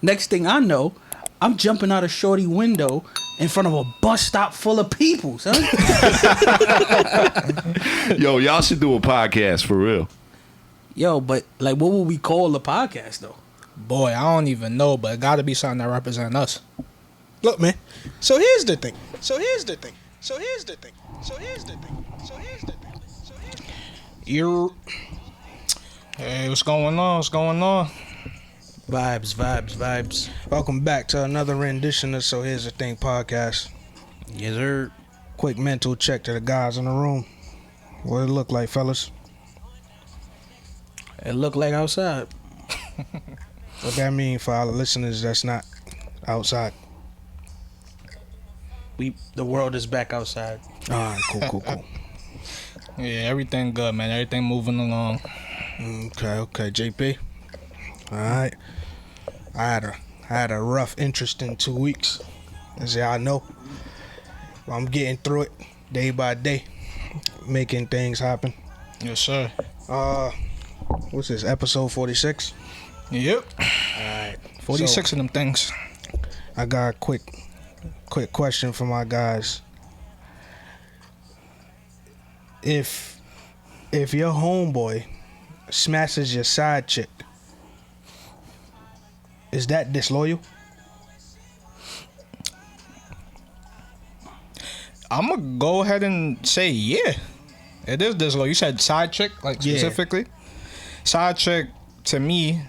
Next thing I know, I'm jumping out a shorty window in front of a bus stop full of people, son. Yo, y'all should do a podcast for real. Yo, but like, what would we call the podcast though? Boy, I don't even know, but it got to be something that represents us. Look, man. So here's the thing. You're. Hey, what's going on? Vibes. Welcome back to another rendition of So Here's the Thing podcast. Yes, sir. Quick mental check to the guys in the room. What it look like, fellas? It looked like outside. What that mean for our listeners that's not outside? The world is back outside. Alright, cool. Yeah, everything good, man. Everything moving along. Okay, JP. Alright. I had a rough, interesting 2 weeks. As y'all know. I'm getting through it day by day. Making things happen. Yes, sir. What's this, episode 46? Yep. Alright. 46 of them things. I got a quick question for my guys. If your homeboy smashes your side chick, is that disloyal? I'm gonna go ahead and say yeah. It is disloyal. You said side chick, like specifically. Yeah. Side chick, to me,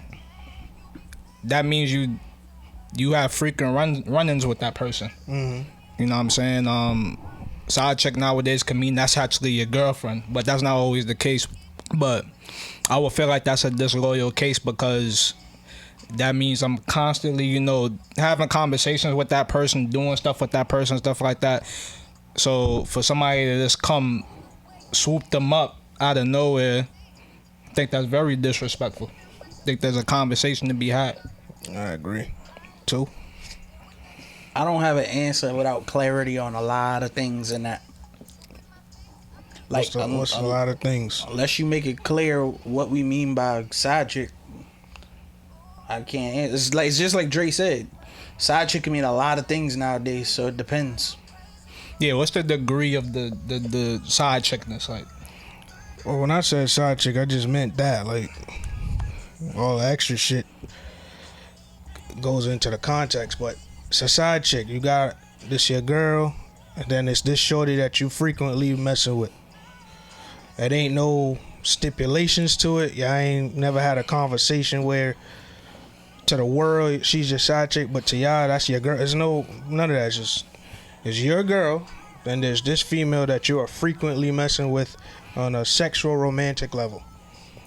that means you have frequent run-ins with that person. Mm-hmm. You know what I'm saying? Side chick nowadays can mean that's actually your girlfriend, but that's not always the case. But I would feel like that's a disloyal case because that means I'm constantly, having conversations with that person, doing stuff with that person, stuff like that. So for somebody to just come swoop them up out of nowhere, I think that's very disrespectful. I think there's a conversation to be had. I agree. 2. I don't have an answer without clarity on a lot of things in that. Like, what's a lot of things? Unless you make it clear what we mean by side chick, I can't answer. It's just like Dre said. Side chick can mean a lot of things nowadays, so it depends. Yeah, what's the degree of the side chickness like? Well, when I said side chick, I just meant that. Like, all the extra shit goes into the context, but it's a side chick. You got this your girl, and then it's this shorty that you frequently messing with. It ain't no stipulations to it. Y'all ain't never had a conversation where to the world she's your side chick, but to y'all that's your girl. There's none of that. It's just it's your girl. Then there's this female that you are frequently messing with on a sexual romantic level,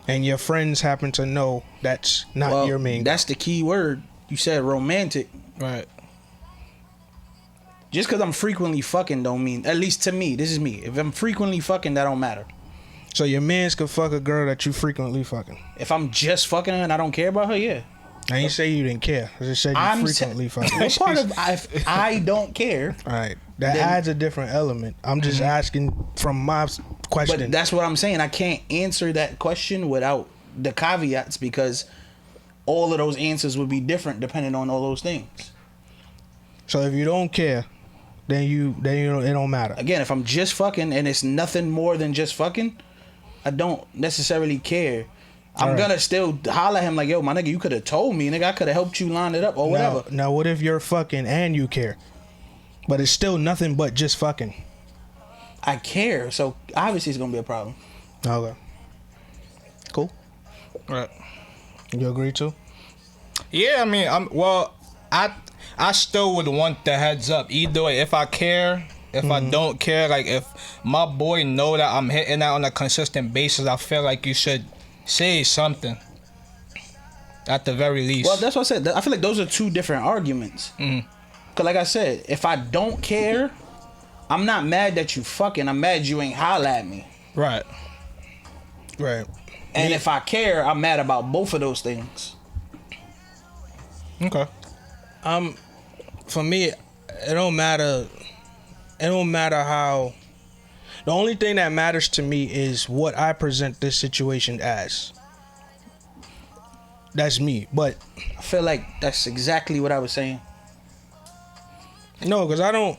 and your friends happen to know that's not your main girl. That's the key word. You said romantic. Right. Just because I'm frequently fucking don't mean, at least to me, this is me. If I'm frequently fucking, that don't matter. So your mans could fuck a girl that you frequently fucking. If I'm just fucking her and I don't care about her, yeah. I ain't say you didn't care. I just said you frequently fucking. What part of I don't care? All right, that adds a different element. I'm just asking from my question. But that's what I'm saying. I can't answer that question without the caveats because all of those answers would be different depending on all those things. So if you don't care, then it don't matter. Again, if I'm just fucking and it's nothing more than just fucking, I don't necessarily care. I'm gonna still holler at him like, yo, my nigga, you could have told me, nigga, I could have helped you line it up or whatever. Now, what if you're fucking and you care, but it's still nothing but just fucking? I care, so obviously it's gonna be a problem. Okay. Cool. Right. You agree too? Yeah, I mean, I still would want the heads up. Either way, if I care, if I don't care, like if my boy know that I'm hitting that on a consistent basis, I feel like you should say something. At the very least. Well, that's what I said. I feel like those are two different arguments. Cause like I said, if I don't care, I'm not mad that you fucking. I'm mad you ain't holla at me. Right. And if I care, I'm mad about both of those things. Okay. For me, it don't matter. It don't matter how. The only thing that matters to me is what I present this situation as. That's me. But I feel like that's exactly what I was saying. no, because I don't.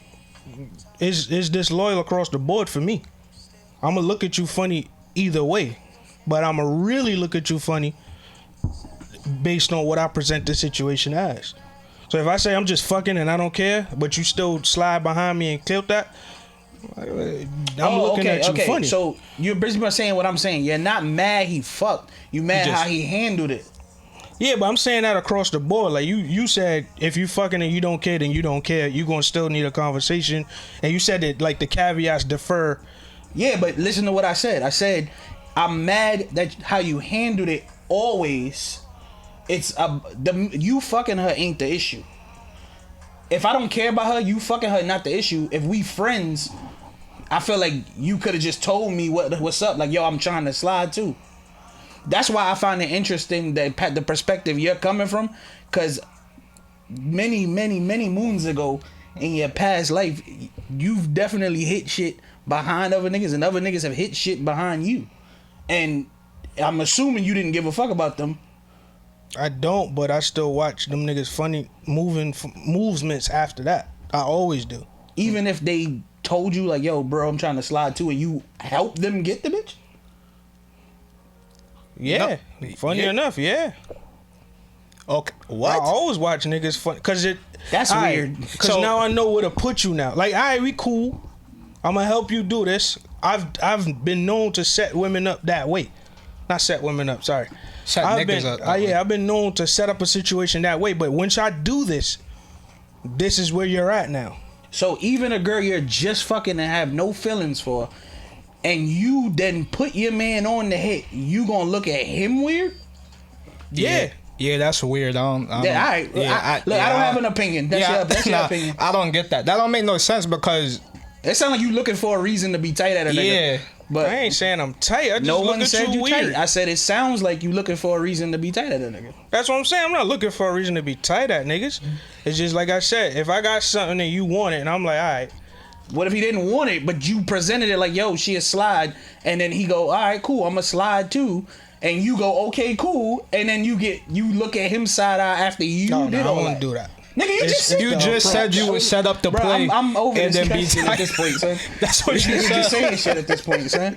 It's disloyal across the board for me. I'm gonna look at you funny either way, but I'm gonna really look at you funny based on what I present the situation as. So if I say I'm just fucking and I don't care, but you still slide behind me and tilt that, I'm looking at you funny. So you're basically saying what I'm saying. You're not mad he fucked. You mad how he handled it. Yeah, but I'm saying that across the board. Like you said, if you fucking and you don't care, then you don't care. You gonna still need a conversation. And you said that like the caveats defer. Yeah, but listen to what I said. I said I'm mad that how you handled it always. It's you fucking her ain't the issue. If I don't care about her, you fucking her not the issue. If we friends, I feel like you could have just told me what's up. Like, yo, I'm trying to slide too. That's why I find it interesting that the perspective you're coming from, because many moons ago in your past life, you've definitely hit shit behind other niggas, and other niggas have hit shit behind you. And I'm assuming you didn't give a fuck about them. I don't, but I still watch them niggas funny movements after that. I always do. Even if they told you like, yo, bro, I'm trying to slide too, and you help them get the bitch? Yeah. No. Funny enough, yeah. Okay. What? I always watch niggas funny. Cause that's weird. Cause now I know where to put you now. Like, all right, we cool. I'm gonna help you do this. I've been known to set women up that way. Not set women up, sorry. I've been known to set up a situation that way, but once I do this is where you're at now. So even a girl you're just fucking and have no feelings for, and you then put your man on the hit, you gonna look at him weird? Yeah. Yeah, that's weird. I don't I don't have an opinion. That's your opinion. I don't get that. That don't make no sense because it sounds like you looking for a reason to be tight at a nigga. Yeah. But I ain't saying I'm tight. I just no look one at said you weird. tight. I said it sounds like you looking for a reason to be tight at a nigga. That's what I'm saying. I'm not looking for a reason to be tight at niggas. It's just like I said, if I got something and you want it, and I'm like, all right. What if he didn't want it, but you presented it like, yo, she a slide, and then he go, all right, cool, I'm a slide too, and you go, okay, cool, and then you look at him side eye after you did all that. I won't do that. Nigga, you just said you would set up the play. I'm over and this then at this point, son. That's what you said. Just saying shit at this point, son.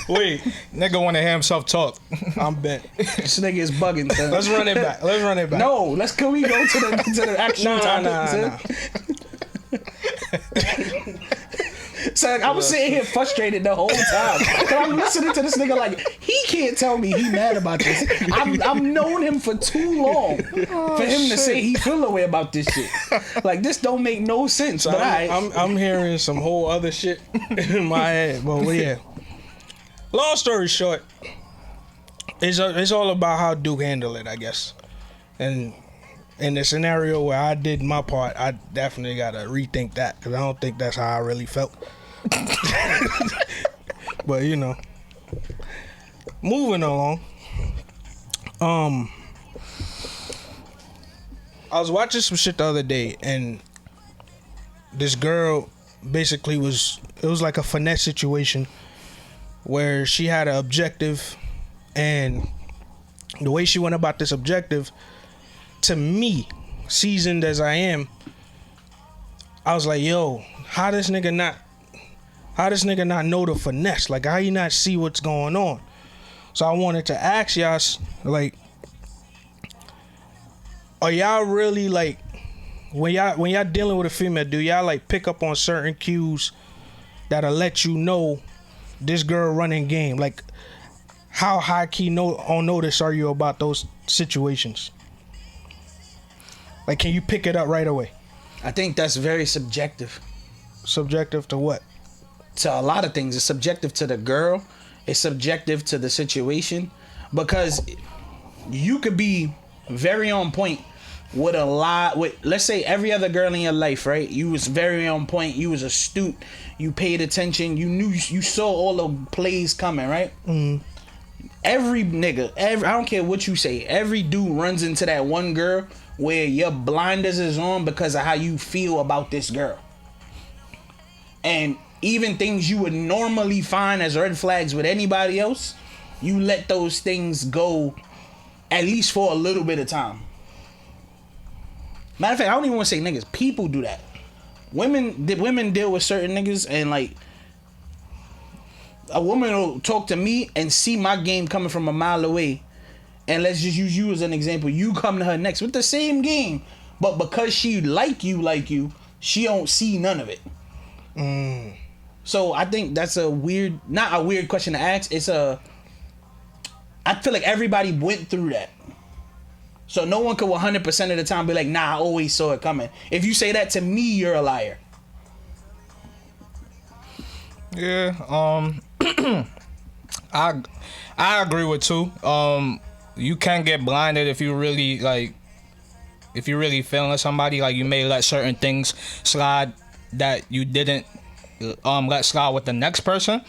Wait, nigga want to hear himself talk. I'm bent. This nigga is bugging, son. Let's run it back. No, can we go to the actual topic? So I was sitting here frustrated the whole time. Cause I'm listening to this nigga like he can't tell me he mad about this. I've known him for too long for him to say he feel away about this shit. Like this don't make no sense. So but I'm hearing some whole other shit in my head. But yeah. Long story short, it's all about how Duke handled it, I guess. And in the scenario where I did my part, I definitely gotta rethink that because I don't think that's how I really felt. But you know, moving along. I was watching some shit the other day, and this girl basically it was like a finesse situation where she had an objective, and the way she went about this objective, to me, seasoned as I am, I was like, yo, how this nigga not know the finesse? Like, how you not see what's going on? So I wanted to ask y'all, like, are y'all really like, when y'all dealing with a female, do y'all like pick up on certain cues that'll let you know this girl running game? Like, how high key on notice are you about those situations? Like, can you pick it up right away? I think that's very subjective. Subjective to what? To a lot of things. It's subjective to the girl. It's subjective to the situation. Because you could be very on point with let's say every other girl in your life, right? You was very on point. You was astute. You paid attention. You saw all the plays coming, right? Mm. Every nigga, I don't care what you say, every dude runs into that one girl where your blinders is on because of how you feel about this girl. And even things you would normally find as red flags with anybody else, you let those things go at least for a little bit of time. Matter of fact, I don't even want to say niggas. People do that. Women deal with certain niggas, and like a woman will talk to me and see my game coming from a mile away, and let's just use you as an example. You come to her next with the same game, but because she like you, she don't see none of it. So I think that's not a weird question to ask. I feel like everybody went through that. So no one could 100% of the time be like, nah, I always saw it coming. If you say that to me, you're a liar. Yeah, I agree with two. You can get blinded if you really feeling somebody. Like, you may let certain things slide that you didn't let slide with the next person.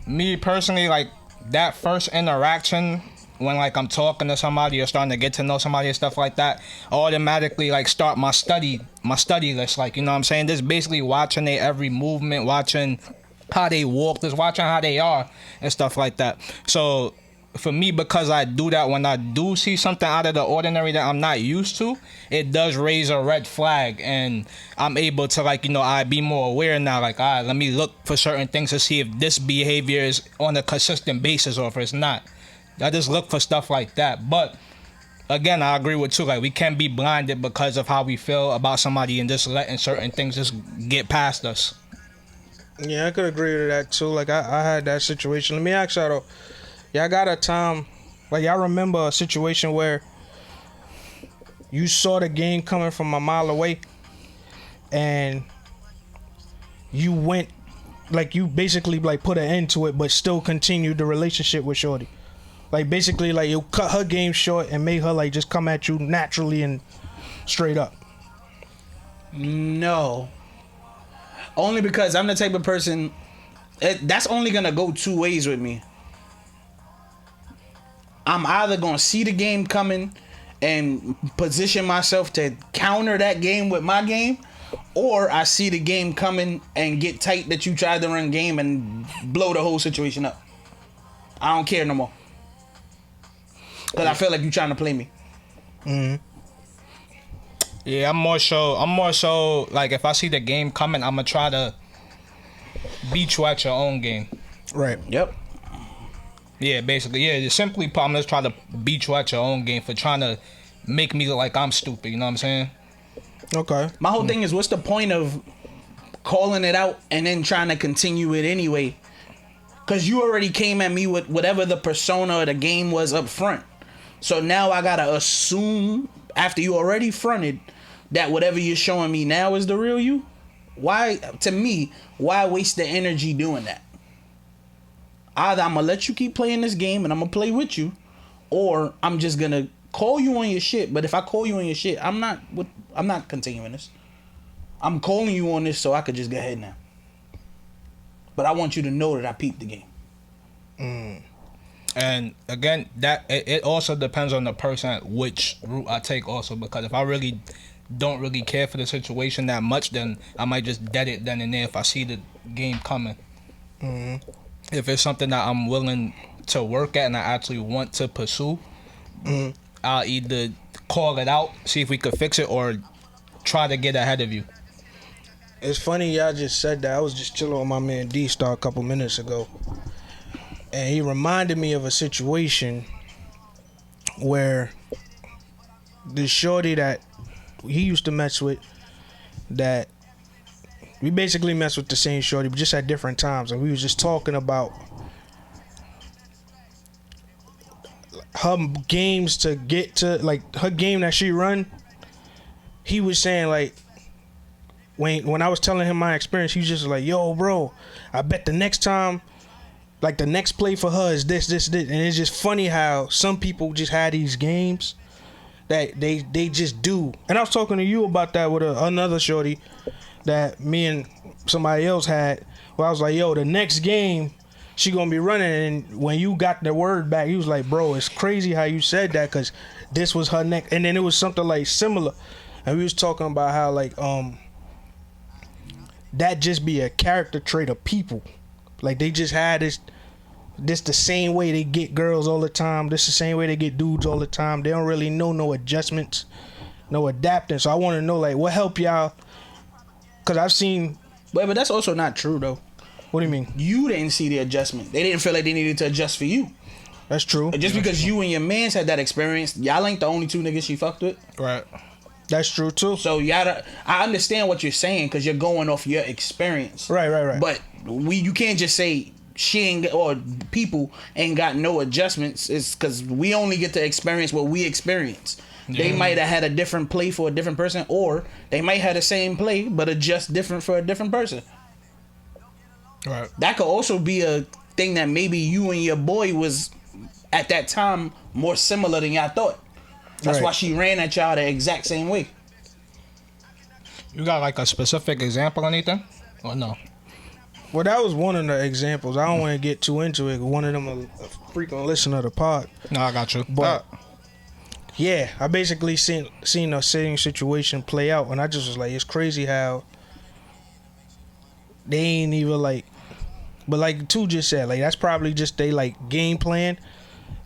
Me personally, like, that first interaction, when like I'm talking to somebody or starting to get to know somebody and stuff like that, I automatically like start my study list. Like, you know what I'm saying? Just basically watching their every movement, watching how they walk, just watching how they are and stuff like that. So for me, because I do that, when I do see something out of the ordinary that I'm not used to, it does raise a red flag, and I'm able to, like, you know, I be more aware now. Like, all right, let me look for certain things to see if this behavior is on a consistent basis or if it's not. I just look for stuff like that. But again, I agree with you. Like, we can be blinded because of how we feel about somebody and just letting certain things just get past us. Yeah, I could agree with that too. Like, I had that situation. Let me ask y'all though. Y'all got a time, like, y'all remember a situation where you saw the game coming from a mile away and you went, like, you basically like put an end to it but still continued the relationship with shorty? Like, basically, like, you cut her game short and made her like just come at you naturally and straight up. No. Only because I'm the type of person that's only gonna go two ways with me. I'm either gonna see the game coming and position myself to counter that game with my game, or I see the game coming and get tight that you tried to run game and blow the whole situation up. I don't care no more. Cause I feel like you trying to play me. Yeah, I'm more so like, if I see the game coming, I'm gonna try to beat you at your own game. Right. Yep. Yeah, basically, yeah. Simply put, I'm just trying to beat you at your own game for trying to make me look like I'm stupid. You know what I'm saying? Okay. My whole thing is, what's the point of calling it out and then trying to continue it anyway? Cause you already came at me with whatever the persona of the game was up front. So now I gotta assume, after you already fronted, that whatever you're showing me now is the real you? Why, to me, why waste the energy doing that? Either I'm gonna let you keep playing this game and I'm gonna play with you, or I'm just gonna call you on your shit. But if I call you on your shit, I'm not continuing this. I'm calling you on this so I could just go ahead now. But I want you to know that I peeped the game. And again, that it also depends on the person which route I take also, because if I really don't really care for the situation that much, then I might just dead it then and there if I see the game coming. If it's something that I'm willing to work at and I actually want to pursue, I'll either call it out, see if we could fix it, or try to get ahead of you. It's funny y'all just said that. I was just chilling with my man D-Star a couple minutes ago, and he reminded me of a situation where the shorty that he used to mess with, that we basically messed with the same shorty, but just at different times, and we was just talking about her games to get to, like, her game that she run. He was saying, like, when I was telling him my experience, he was just like, yo, bro, I bet the next time, like, the next play for her is this. And it's just funny how some people just have these games that they just do. And I was talking to you about that with another shorty that me and somebody else had, where I was like, yo, the next game she gonna be running. And when you got the word back, he was like, bro, it's crazy how you said that, because this was her next. And then it was something like similar, and we was talking about how, like, that just be a character trait of people. Like, they just had this this the same way they get girls all the time. This the same way they get dudes all the time. They don't really know no adjustments, no adapting. So I want to know, like, what help y'all? Because I've seen... But that's also not true, though. What do you mean? You didn't see the adjustment. They didn't feel like they needed to adjust for you. That's true. Just because you and your mans had that experience, y'all ain't the only two niggas she fucked with. Right. That's true, too. So y'all, I understand what you're saying because you're going off your experience. Right. But you can't just say she ain't, or people ain't got no adjustments. It's because we only get to experience what we experience. Yeah. They might have had a different play for a different person, or they might have the same play but adjust different for a different person. Right. That could also be a thing that maybe you and your boy was at that time more similar than y'all thought. That's why she ran at y'all the exact same way. You got like a specific example or anything? Or no? Well, that was one of the examples. I don't want to get too into it. One of them a frequent listener to the pod. No, I got you. But yeah, I basically seen the same situation play out, and I just was like, it's crazy how they ain't even like. But like Two just said, like that's probably just they like game plan,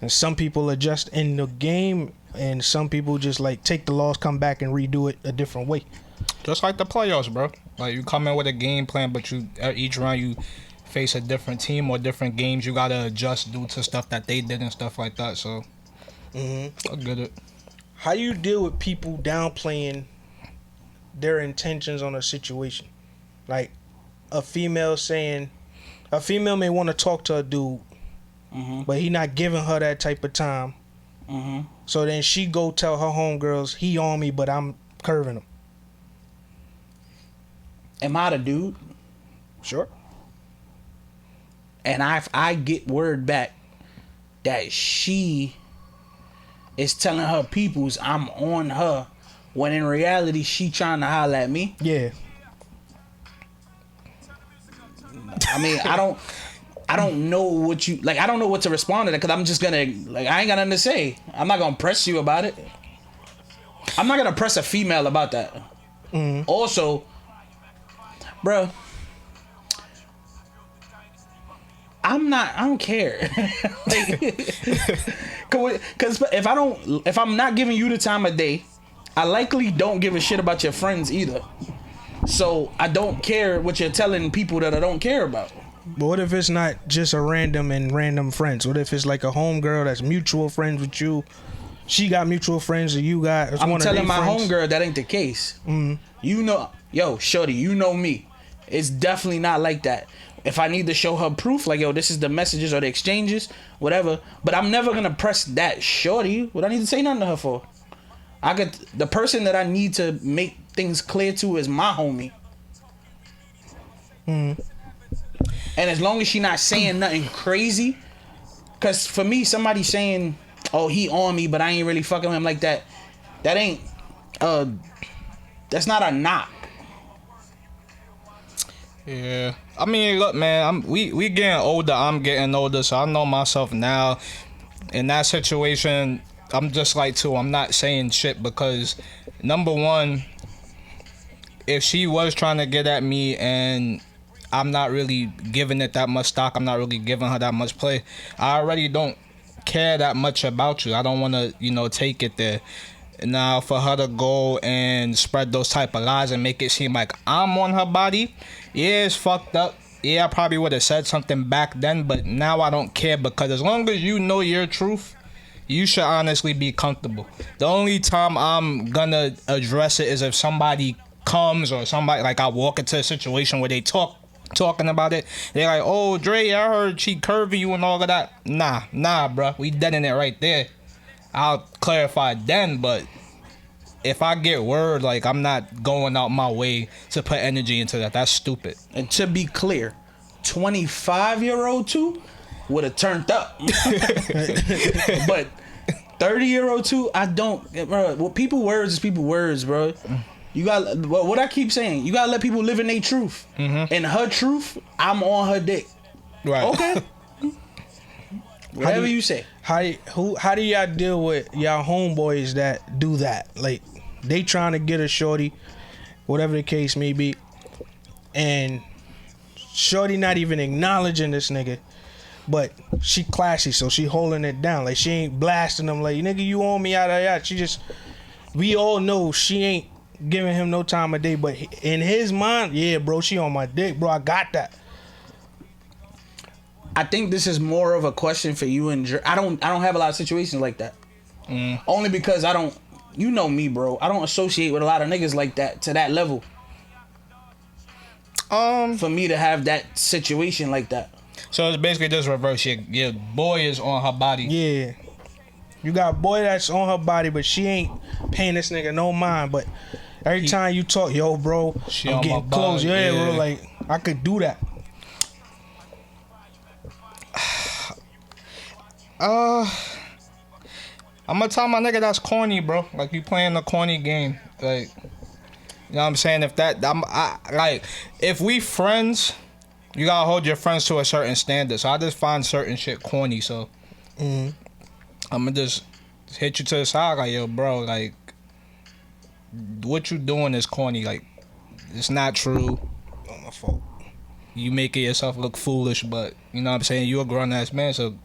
and some people adjust in the game, and some people just like take the loss, come back, and redo it a different way. Just like the playoffs, bro. Like you come in with a game plan, but you each round you face a different team or different games. You gotta adjust due to stuff that they did and stuff like that. So I get it. How do you deal with people downplaying their intentions on a situation? Like a female may want to talk to a dude, but he not giving her that type of time. So then she go tell her homegirls, he on me, but I'm curving him. Am I the dude? Sure. And I get word back that she is telling her peoples I'm on her, when in reality she trying to holler at me. Yeah. I mean, I don't know what you like. I don't know what to respond to that because I'm just gonna like I ain't got nothing to say. I'm not gonna press you about it. I'm not gonna press a female about that. Also, bro, I don't care. Cause if I'm not giving you the time of day, I likely don't give a shit about your friends either. So I don't care what you're telling people that I don't care about. But what if it's not just a random friends? What if it's like a homegirl that's mutual friends with you? She got mutual friends that you got. I'm telling my homegirl that ain't the case. You know, yo, shorty, you know me. It's definitely not like that. If I need to show her proof, like, yo, this is the messages or the exchanges, whatever. But I'm never going to press that shorty. What I need to say nothing to her for? The person that I need to make things clear to is my homie. And as long as she not saying nothing crazy, because for me, somebody saying, oh, he on me, but I ain't really fucking with him like that, that ain't, that's not a knock. Yeah, I mean, look, man, we getting older. I'm getting older, so I know myself now. In that situation, I'm just like too. I'm not saying shit because, number one, if she was trying to get at me and I'm not really giving it that much stock, I'm not really giving her that much play, I already don't care that much about you. I don't want to, take it there. Now, for her to go and spread those type of lies and make it seem like I'm on her body, yeah, it's fucked up. Yeah, I probably would have said something back then, but now I don't care because as long as you know your truth, you should honestly be comfortable. The only time I'm gonna address it is if somebody comes or somebody, like I walk into a situation where they talking about it. They're like, oh, Dre, I heard she curving you and all of that. Nah, bruh. We dead in it right there. I'll clarify then, but if I get word, like, I'm not going out my way to put energy into that. That's stupid. And to be clear, 25-year-old too would have turned up. But 30-year-old too, I don't, bro. Well, people words is people words, bro. You got what I keep saying. You gotta let people live in their truth. And her truth, I'm on her dick. Right. Okay. Whatever you say. How do y'all deal with y'all homeboys that do that? Like, they trying to get a shorty, whatever the case may be, and shorty not even acknowledging this nigga, but she classy, so she holding it down. Like, she ain't blasting him like, nigga, you on me, yada. She just, we all know she ain't giving him no time of day, but in his mind, yeah, bro, she on my dick, bro, I got that. I think this is more of a question for you and I don't have a lot of situations like that. Only because I don't, you know me, bro. I don't associate with a lot of niggas like that to that level. For me to have that situation like that. So it's basically just reverse. Your boy is on her body. Yeah. You got a boy that's on her body, but she ain't paying this nigga no mind. But every time you talk, yo, bro, I'm getting close. Yeah, bro, like, I could do that. I'm gonna tell my nigga that's corny, bro. Like, you playing the corny game. Like, you know what I'm saying? If we friends, you gotta hold your friends to a certain standard. So I just find certain shit corny. So I'm gonna just hit you to the side, like, yo, bro, like, what you doing is corny. Like, it's not true. Not my fault. You making yourself look foolish, but you know what I'm saying? You a grown ass man, so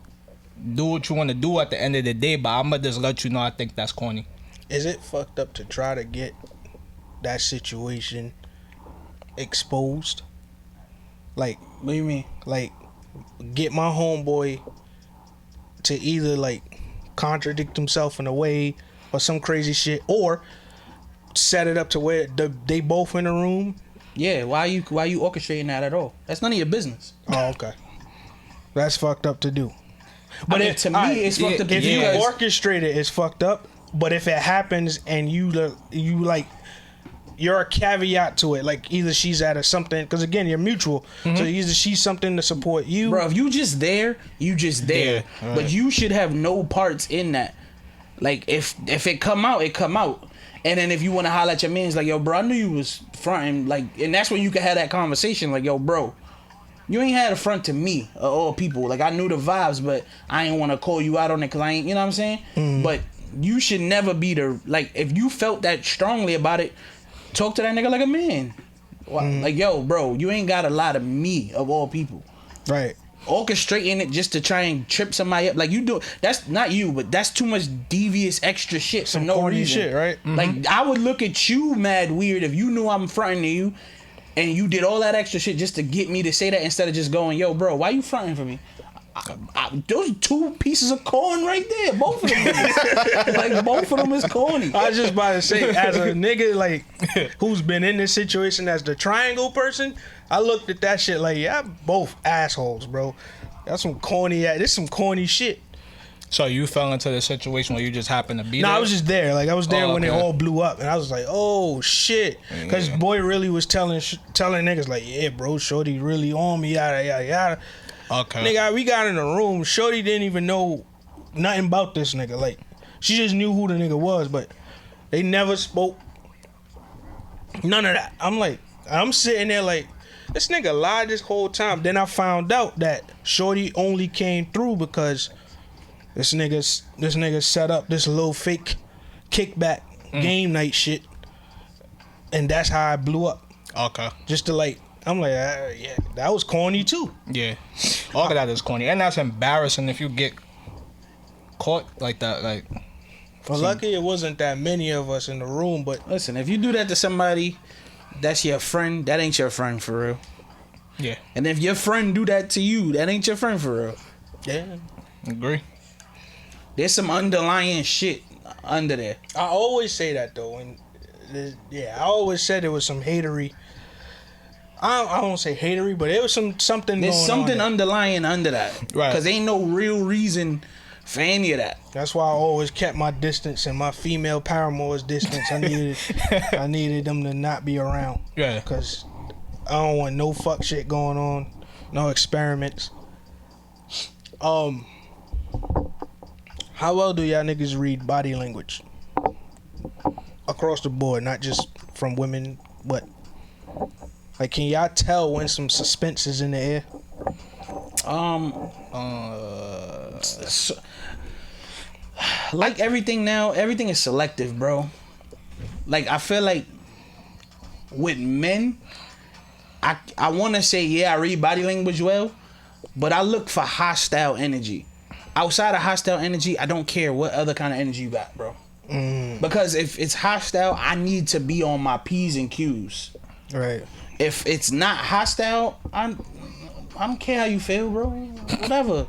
do what you want to do at the end of the day. But I'm gonna just let you know I think that's corny. Is it fucked up to try to get that situation exposed? Like, What do you mean? Like, get my homeboy to either, like, contradict himself in a way or some crazy shit, or set it up to where they both in a room. Yeah, why you orchestrating that at all? That's none of your business. Oh, okay. That's fucked up to do. But to me, it's fucked up to if do. you orchestrate it, it's fucked up. But if it happens and you like, you're a caveat to it. Like, either she's at a something, because again, you're mutual. So either she's something to support you. Bro, if you just there, you just there. Yeah, right. But you should have no parts in that. Like, if it come out, it come out. And then if you want to holler at your mans, like, yo, bro, I knew you was fronting. Like, and that's when you can have that conversation. Like, yo, bro, you ain't had a front to me or all people. Like, I knew the vibes, but I ain't want to call you out on it because I ain't, you know what I'm saying? But you should never be the, like, if you felt that strongly about it, talk to that nigga like a man. Like, yo, bro, you ain't got a lot of me of all people. Right. Orchestrating it just to try and trip somebody up, like you do. That's not you, but that's too much devious extra shit for no corny reason. shit, right? Like, I would look at you mad weird if you knew I'm fronting to you, and you did all that extra shit just to get me to say that instead of just going, yo, bro, why you fronting for me? Those two pieces of corn right there, both of them. Like, both of them is corny. I was just about to say, as a nigga, like, who's been in this situation as the triangle person, I looked at that shit like, yeah, both assholes, bro. That's some corny, this some corny shit. So you fell into the situation where you just happened to be there? I was just there. Like, I was there when it okay. all blew up. And I was like, oh, shit. Because boy really was telling niggas, like, yeah, bro, shorty really on me, yada, yada, yada. Okay. Nigga, we got in the room. Shorty didn't even know nothing about this nigga. Like, she just knew who the nigga was, but they never spoke. None of that. I'm sitting there like, this nigga lied this whole time. Then I found out that Shorty only came through because this nigga set up this little fake kickback game night shit, and that's how I blew up. Okay. Just to, like, I'm like, yeah, that was corny too. Yeah. All of that is corny. And that's embarrassing if you get caught like that. Like, Well, lucky it wasn't that many of us in the room, but Listen, if you do that to somebody that's your friend, that ain't your friend for real. yeah. And if your friend do that to you, that ain't your friend for real. yeah. Agree. There's some underlying shit under there. I always say that though, and I always said it was some hatery. I don't say hatery, but it was something. There's going something on underlying under that, Right. Because ain't no real reason for any of that. That's why I always kept my distance and my female paramour's distance. I needed them to not be around. Yeah. Because I don't want no fuck shit going on, no experiments. How well do y'all niggas read body language? Across the board, not just from women, but like, can y'all tell when some suspense is in the air? Like everything now, everything is selective, bro. Like, I feel like with men, I want to say, yeah, I read body language well, but I look for hostile energy. Outside of hostile energy, I don't care what other kind of energy you got, bro. Because if it's hostile, I need to be on my P's and Q's. Right. If it's not hostile, I don't care how you feel, bro. Whatever.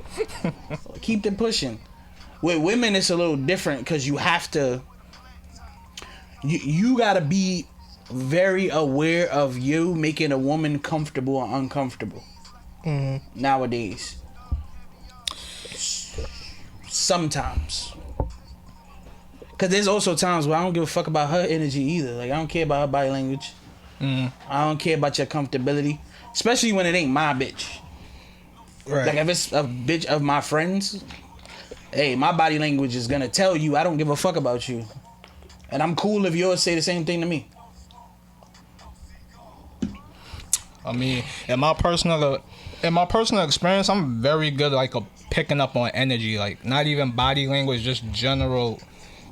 Keep it pushing. With women, it's a little different because you have to. You gotta be very aware of you making a woman comfortable or uncomfortable. Nowadays. Sometimes. Because there's also times where I don't give a fuck about her energy either. Like, I don't care about her body language. I don't care about your comfortability. Especially when it ain't my bitch. Right. Like, if it's a bitch of my friends, hey, my body language is going to tell you I don't give a fuck about you. And I'm cool if yours say the same thing to me. I mean, in my personal experience, I'm very good like picking up on energy, like not even body language, just general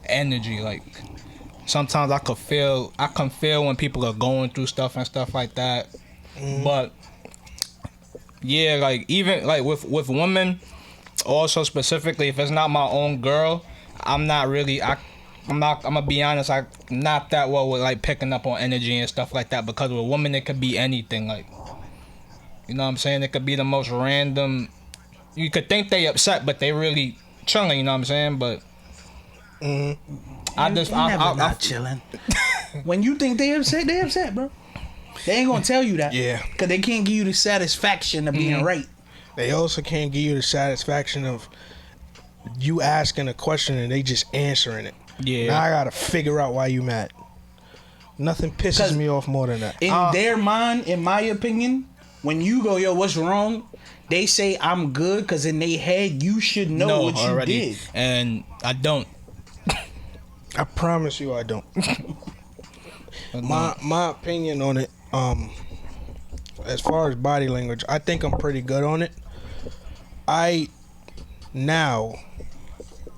energy. Like sometimes I can feel when people are going through stuff and stuff like that. But yeah, like even like with women, also specifically if it's not my own girl, I'm gonna be honest, I'm not that well with like picking up on energy and stuff like that, because with women it could be anything, like, you know what I'm saying? It could be the most random. You could think they upset, but they really chilling, you know what I'm saying? But I'm not chilling. When you think they upset, bro. They ain't gonna tell you that. Yeah. Because they can't give you the satisfaction of being right. They also can't give you the satisfaction of you asking a question and they just answering it. Yeah. Now I gotta figure out why you mad. Nothing pisses me off more than that. In their mind, in my opinion, when you go, yo, what's wrong? They say I'm good because in their head you should know what you did. And I don't. I promise you I don't. My opinion on it, as far as body language, I think I'm pretty good on it. I now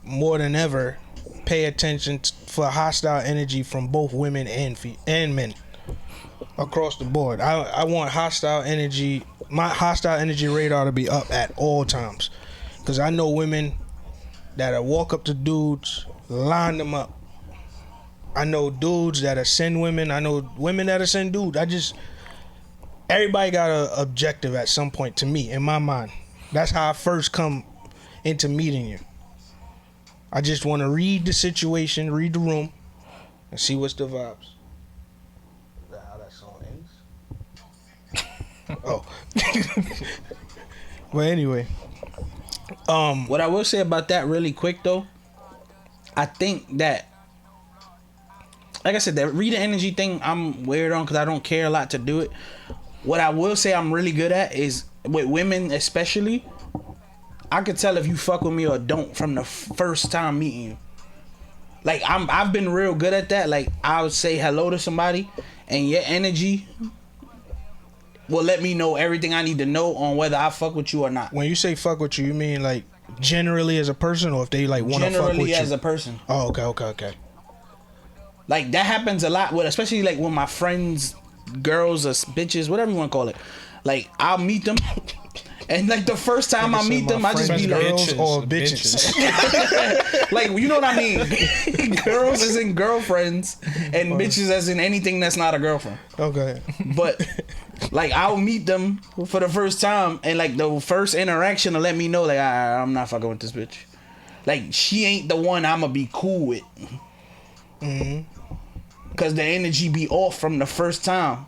more than ever pay attention for hostile energy from both women and men across the board. I want hostile energy. My hostile energy radar to be up at all times, because I know women that'll walk up to dudes, line them up. I know dudes that'll send women. I know women that'll send dudes. Everybody got an objective at some point, to me, in my mind. That's how I first come into meeting you. I just want to read the situation, read the room, and see what's the vibes. Is that how that song ends? Oh. But anyway. What I will say about that really quick, though, I think that, like I said, that reading energy thing, I'm weird on because I don't care a lot to do it. What I will say I'm really good at is, with women especially, I could tell if you fuck with me or don't from the first time meeting you. Like, I've been real good at that. Like, I would say hello to somebody, and your energy will let me know everything I need to know on whether I fuck with you or not. When you say fuck with you mean like generally as a person, or if they like want to fuck with you? Generally as a person. Oh, okay. Like, that happens a lot, with, especially like when my friends, girls or bitches, whatever you want to call it. Like, I'll meet them, and like the first time I meet them, I just be like, girls or bitches. Like, you know what I mean? Girls as in girlfriends, and bitches as in anything that's not a girlfriend. Okay. But like, I'll meet them for the first time, and like the first interaction will let me know, like, I'm not fucking with this bitch. Like, she ain't the one I'ma be cool with. Cause the energy be off from the first time.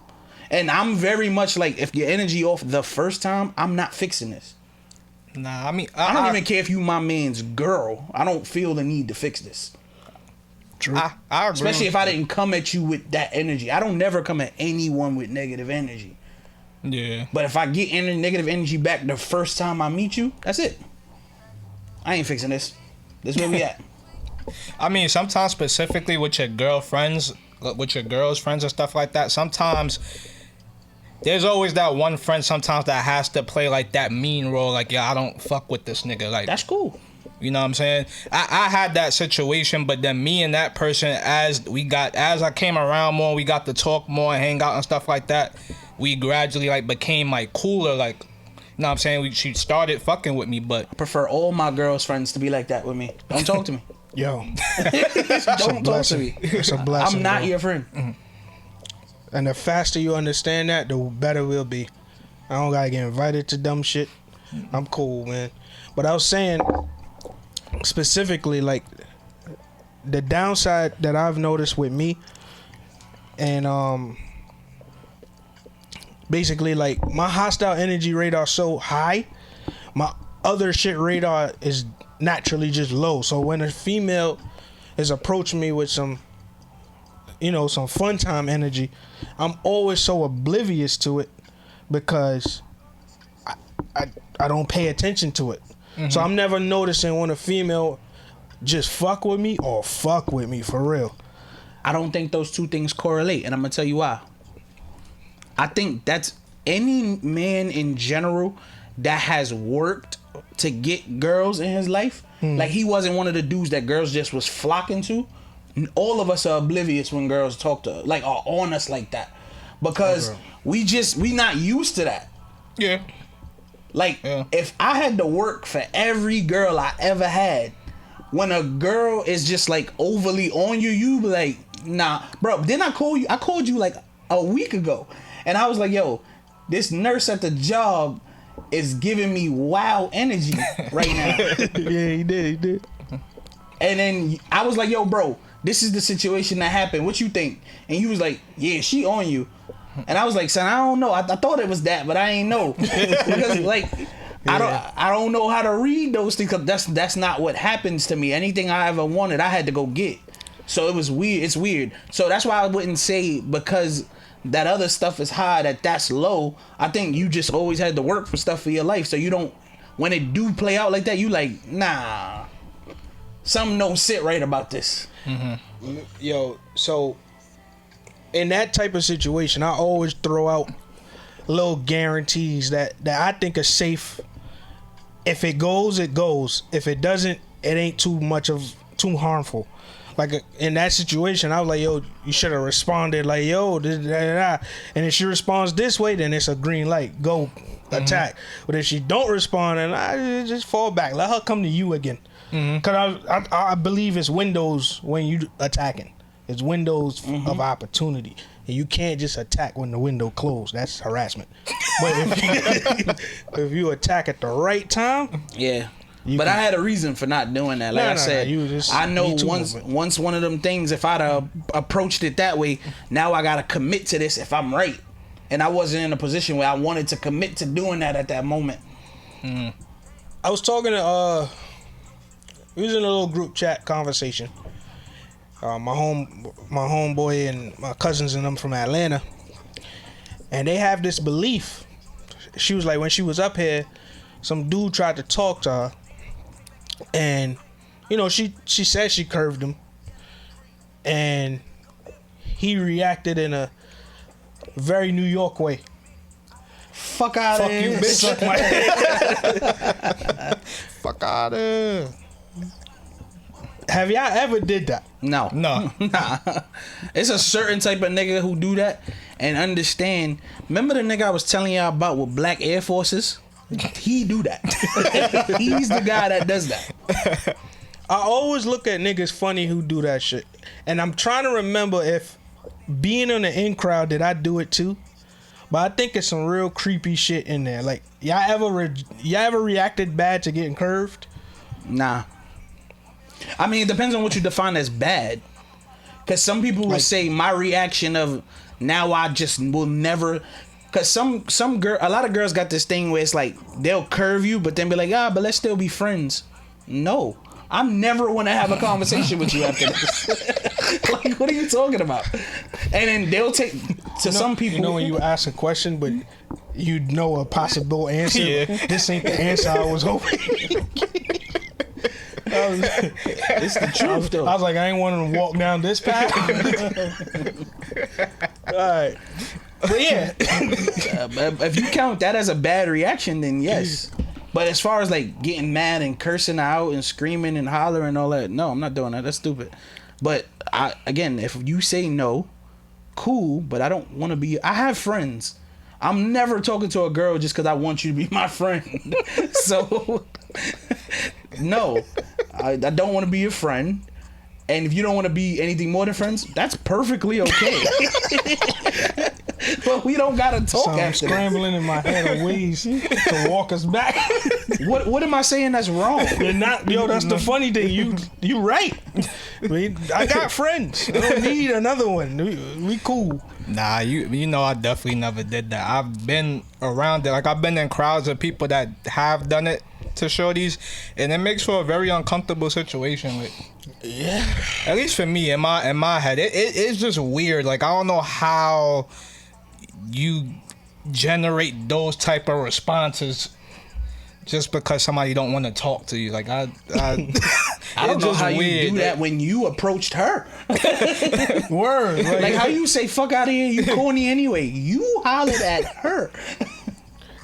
And I'm very much like, if your energy off the first time, I'm not fixing this. Nah, I mean, I don't even care if you my man's girl. I don't feel the need to fix this. True. I agree. Especially if I didn't come at you with that energy. I don't never come at anyone with negative energy. Yeah. But if I get negative energy back the first time I meet you, that's it. I ain't fixing this. This is where we at. I mean, sometimes specifically with your girlfriends, with your girls' friends and stuff like that, sometimes there's always that one friend sometimes that has to play like that mean role, like, yeah, I don't fuck with this nigga. Like, That's cool. You know what I'm saying? I had that situation, but then me and that person, as I came around more, we got to talk more and hang out and stuff like that, we gradually like became like cooler, like, No, I'm saying she started fucking with me, but I prefer all my girls' friends to be like that with me. Don't talk to me. Yo, Don't talk to me. it's a blessing. I'm not bro. your friend. And the faster you understand that, the better we'll be. I don't gotta get invited to dumb shit. I'm cool, man. But I was saying, specifically, like, the downside that I've noticed with me, and basically, like, my hostile energy radar so high, my other shit radar is naturally just low. So when a female is approaching me with some, some fun time energy, I'm always so oblivious to it because I don't pay attention to it. So I'm never noticing when a female just fuck with me or fuck with me for real. I don't think those two things correlate, and I'm gonna tell you why. I think that's any man in general that has worked to get girls in his life. Like, he wasn't one of the dudes that girls just was flocking to. All of us are oblivious when girls talk to, like, are on us like that, because we not used to that. yeah. Like, if I had to work for every girl I ever had, when a girl is just like overly on you, you be like, nah, bro. Then I called you like a week ago, and I was like, yo, this nurse at the job is giving me wow energy right now. Yeah, he did. And then I was like, yo, bro, this is the situation that happened. What you think? And you was like, yeah, she on you. And I was like, son, I don't know. I thought it was that, but I ain't know. Because, like, I don't know how to read those things. That's not what happens to me. Anything I ever wanted, I had to go get. So it was weird. It's weird. So that's why I wouldn't say because that other stuff is high that's low. I think you just always had to work for stuff for your life. So you don't, when it do play out like that, you like, nah, something don't sit right about this. Yo, so in that type of situation, I always throw out little guarantees that I think are safe. If it goes, it goes. If it doesn't, it ain't too harmful. Like, in that situation, I was like, yo, you should have responded like, yo, da, da, da, da. And if she responds this way, then it's a green light. Go attack. But if she don't respond, then I just fall back. Let her come to you again. Because I believe it's windows when you attacking. It's windows of opportunity. And you can't just attack when the window closed. That's harassment. But if you attack at the right time, yeah. But I had a reason for not doing that. Like I said, I know once one of them things, if I'd have approached it that way, now I gotta commit to this if I'm right. And I wasn't in a position where I wanted to commit to doing that at that moment. I was talking to we was in a little group chat conversation. My homeboy and my cousins and them from Atlanta, and they have this belief. She was like, when she was up here, some dude tried to talk to her, and she said she curved him, and he reacted in a very New York way. Fuck out of here. You, bitch. Suck my fuck out of here. Have y'all ever did that? No. No. Nah. It's a certain type of nigga who do that and understand. Remember the nigga I was telling y'all about with black Air Forces? He do that. He's the guy that does that. I always look at niggas funny who do that shit. And I'm trying to remember if being in the in crowd, did I do it too? But I think it's some real creepy shit in there. Like, y'all ever reacted bad to getting curved? Nah. I mean, it depends on what you define as bad. Because some people will say my reaction of now I just will never. Because some girl, a lot of girls got this thing where it's like they'll curve you, but then be like, but let's still be friends. No, I'm never want to have a conversation with you after this. Like, what are you talking about? And then they'll take some people. When you ask a question, but you know a possible answer. Yeah. This ain't the answer I was hoping. It's the truth, though. I was like, I ain't wanting to walk down this path. All right. But yeah. If you count that as a bad reaction, then yes. But as far as like getting mad and cursing out and screaming and hollering and all that, no, I'm not doing that. That's stupid. But again, if you say no, cool, but I don't want to be. I have friends. I'm never talking to a girl just because I want you to be my friend. So, no, I don't want to be your friend. And if you don't want to be anything more than friends, that's perfectly okay. But we don't gotta talk So I'm after scrambling in my head of ways to walk us back. What am I saying that's wrong? You're not, yo. That's the funny thing. You right. I got friends. I don't need another one. We cool. Nah, you know I definitely never did that. I've been around it. Like I've been in crowds of people that have done it to shorties, and it makes for a very uncomfortable situation. Like, Yeah. at least for me, in my head, it's just weird. Like I don't know how you generate those type of responses just because somebody don't want to talk to you. Like I don't know how you do that when you approached her. Word. Like how you say fuck out of here, you corny anyway. You hollered at her.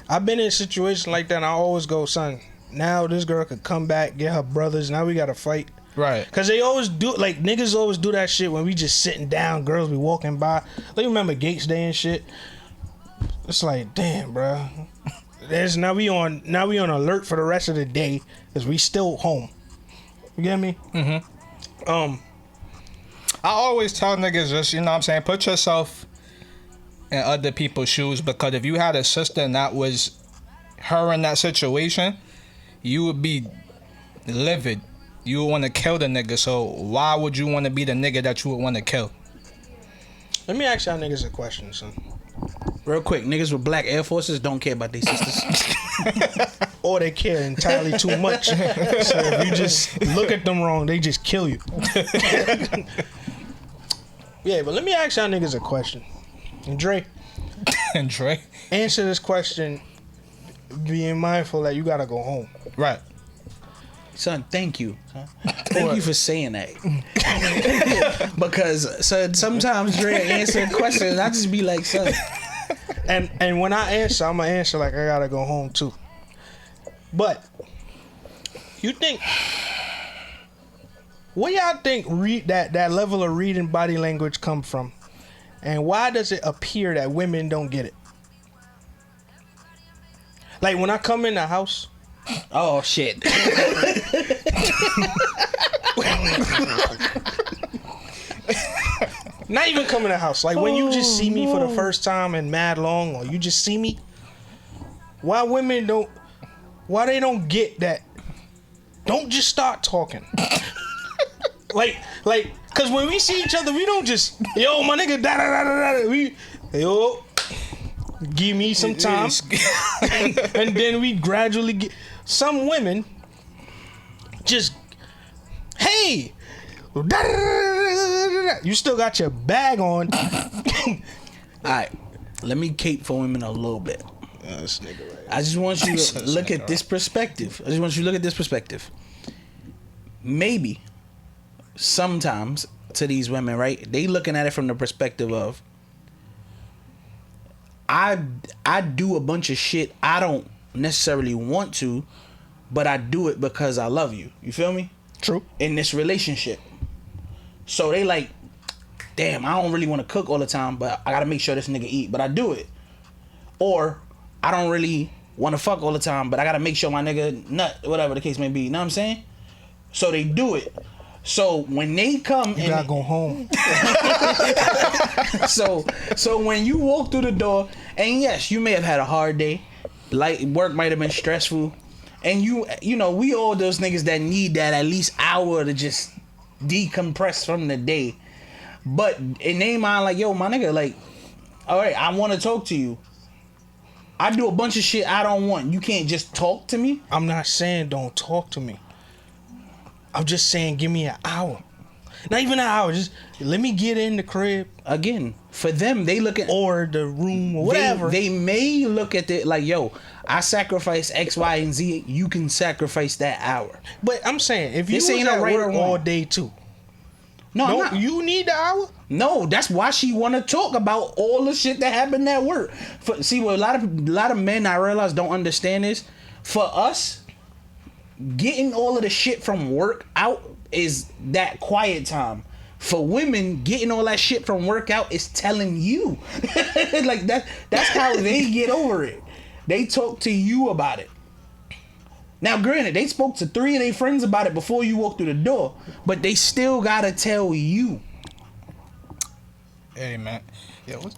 I've been in a situation like that and I always go, son, now this girl could come back, get her brothers, now we gotta fight. Right. Cause they always do, like niggas always do that shit when we just sitting down, girls be walking by. Like remember Gates Day and shit. It's like, damn, bro. Now we on alert for the rest of the day, cause we still home. You get me? Mm-hmm. I always tell niggas just, you know what I'm saying, put yourself in other people's shoes, because if you had a sister and that was her in that situation, you would be livid. You would want to kill the nigga. So why would you want to be the nigga that you would want to kill? Let me ask y'all niggas a question, son. Real quick, niggas with black Air Forces don't care about their sisters. Or they care entirely too much. So if you just look at them wrong, they just kill you. Yeah, but let me ask y'all niggas a question. And Dre, answer this question being mindful that you gotta go home. Right. Son, thank you. Thank you for saying that. Because, son, sometimes Dre answer a question and I just be like, son. And when I answer, I'm gonna answer like I gotta go home too. But you think, where y'all think that level of reading body language come from? And why does it appear that women don't get it? Like when I come in the house. Oh shit. Not even come in the house. Like when you just see me for the first time in mad long, or you just see me. Why they don't get that? Don't just start talking. like, cause when we see each other, we don't just, yo, my nigga, da da da da da. We, yo, give me some time, and then we gradually get. Some women just, hey, da, da, da, da, da, da. You still got your bag on. All right, let me cape for women a little bit. This nigga right. I just want you to look at this perspective. Maybe sometimes to these women, right? They looking at it from the perspective of I do a bunch of shit I don't necessarily want to, but I do it because I love you. You feel me? True. In this relationship. So they like, damn, I don't really want to cook all the time, but I gotta make sure this nigga eat, but I do it. Or I don't really want to fuck all the time, but I gotta make sure my nigga nut, whatever the case may be. You know what I'm saying? So they do it. So when they come, you gotta go home. So when you walk through the door, and yes, you may have had a hard day, like work might have been stressful, and you know, we all those niggas that need that at least hour to just decompress from the day. But in their mind, like, yo, my nigga, like, all right, I want to talk to you. I do a bunch of shit I don't want. You can't just talk to me. I'm not saying don't talk to me. I'm just saying give me an hour. Not even an hour. Just let me get in the crib. Again, for them, they look at... Or the room or whatever. They may look at it like, yo, I sacrifice X, Y, and Z. You can sacrifice that hour. But I'm saying, if you This was ain't at a right or work wrong. all day too. No, Don't you need the hour? No, that's why she want to talk about all the shit that happened at work. See, what a lot of men I realize don't understand is, for us, getting all of the shit from work out is that quiet time. For women, getting all that shit from workout is telling you. Like that's how they get over it. They talk to you about it. Now, granted, they spoke to 3 of their friends about it before you walked through the door, but they still gotta tell you. Hey, man. Yeah, what's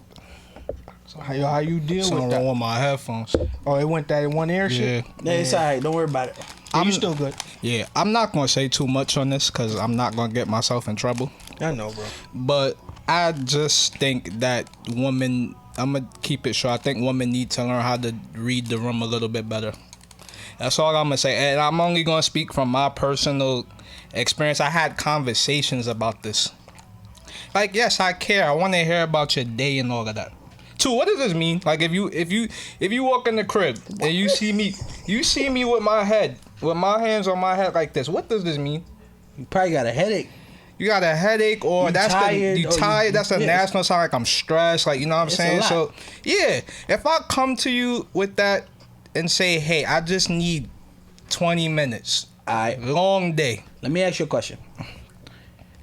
How you deal something with that? wrong with my headphones? Oh, it went that in one ear shit? Yeah, it's alright. Don't worry about it. I'm still good. Yeah, I'm not going to say too much on this because I'm not going to get myself in trouble. I know, bro. But I just think that women, I'm going to keep it short. I think women need to learn how to read the room a little bit better. That's all I'm going to say. And I'm only going to speak from my personal experience. I had conversations about this. Like, yes, I care. I want to hear about your day and all of that. 2, what does this mean? Like, if you walk in the crib and you see me with my hands on my head like this, what does this mean? You probably got a headache. You got a headache, or You that's tired, you or tired. you- That's a yeah. national sign. Like I'm stressed. Like, you know what I'm It's a saying. lot. So yeah, if I come to you with that and say, hey, I just need 20 minutes. Alright. Long day. Let me ask you a question.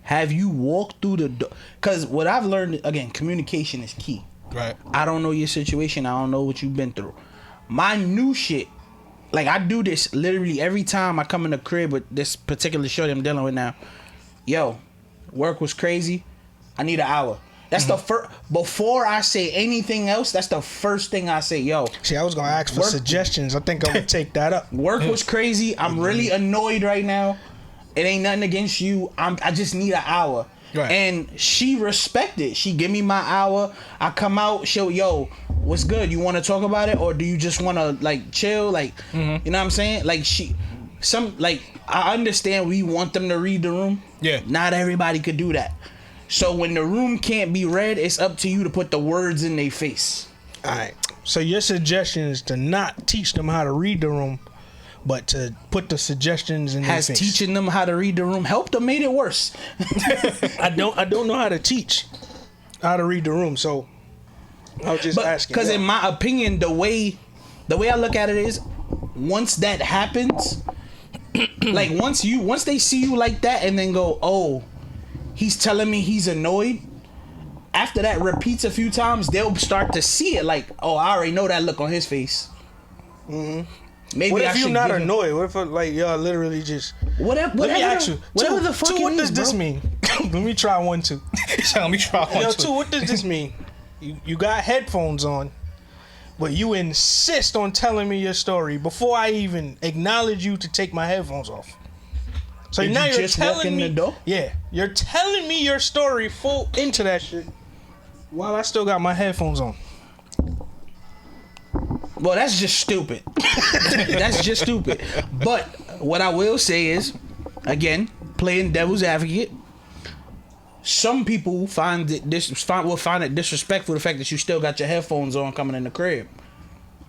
Have you walked through the door? Because what I've learned, again, communication is key. Right. I don't know your situation. I don't know what you've been through. My new shit, like I do this literally every time I come in the crib with this particular shorty I'm dealing with now. Yo, work was crazy. I need an hour. That's the first. Before I say anything else, that's the first thing I say. Yo, See, I was going to ask for Work- suggestions. I think I'm going to take that up. work was crazy. I'm really annoyed right now. It ain't nothing against you. I just need an hour. Right. And she respected. She give me my hour. I come out. She'll, yo, what's good? You want to talk about it, or do you just want to like chill? Like, you know what I'm saying? Like I understand we want them to read the room. Yeah. Not everybody could do that. So when the room can't be read, it's up to you to put the words in their face. All right. So your suggestion is to not teach them how to read the room, but to put the suggestions in their Has face. teaching them how to read the room helped or made it worse? I don't know how to teach how to read the room, so I was just asking. Because in my opinion, the way I look at it is, once that happens, like once they see you like that and then go, oh, he's telling me he's annoyed. After that repeats a few times, they'll start to see it like, oh, I already know that look on his face. Maybe what I if you're should not give him- annoyed? What if like y'all literally just? Whatever. Let me ask you. Whatever Two, the fuck two, it what is, does this bro. mean? Let me try 1, 2. Let me try one. Yo, too. 2, what does this mean? You got headphones on, but you insist on telling me your story before I even acknowledge you to take my headphones off. So Did now you you're just walk telling in me, the door? yeah, you're telling me your story full into that shit while I still got my headphones on. Well, that's just stupid. That's just stupid. But what I will say is, again, playing devil's advocate, some people will find it disrespectful the fact that you still got your headphones on coming in the crib.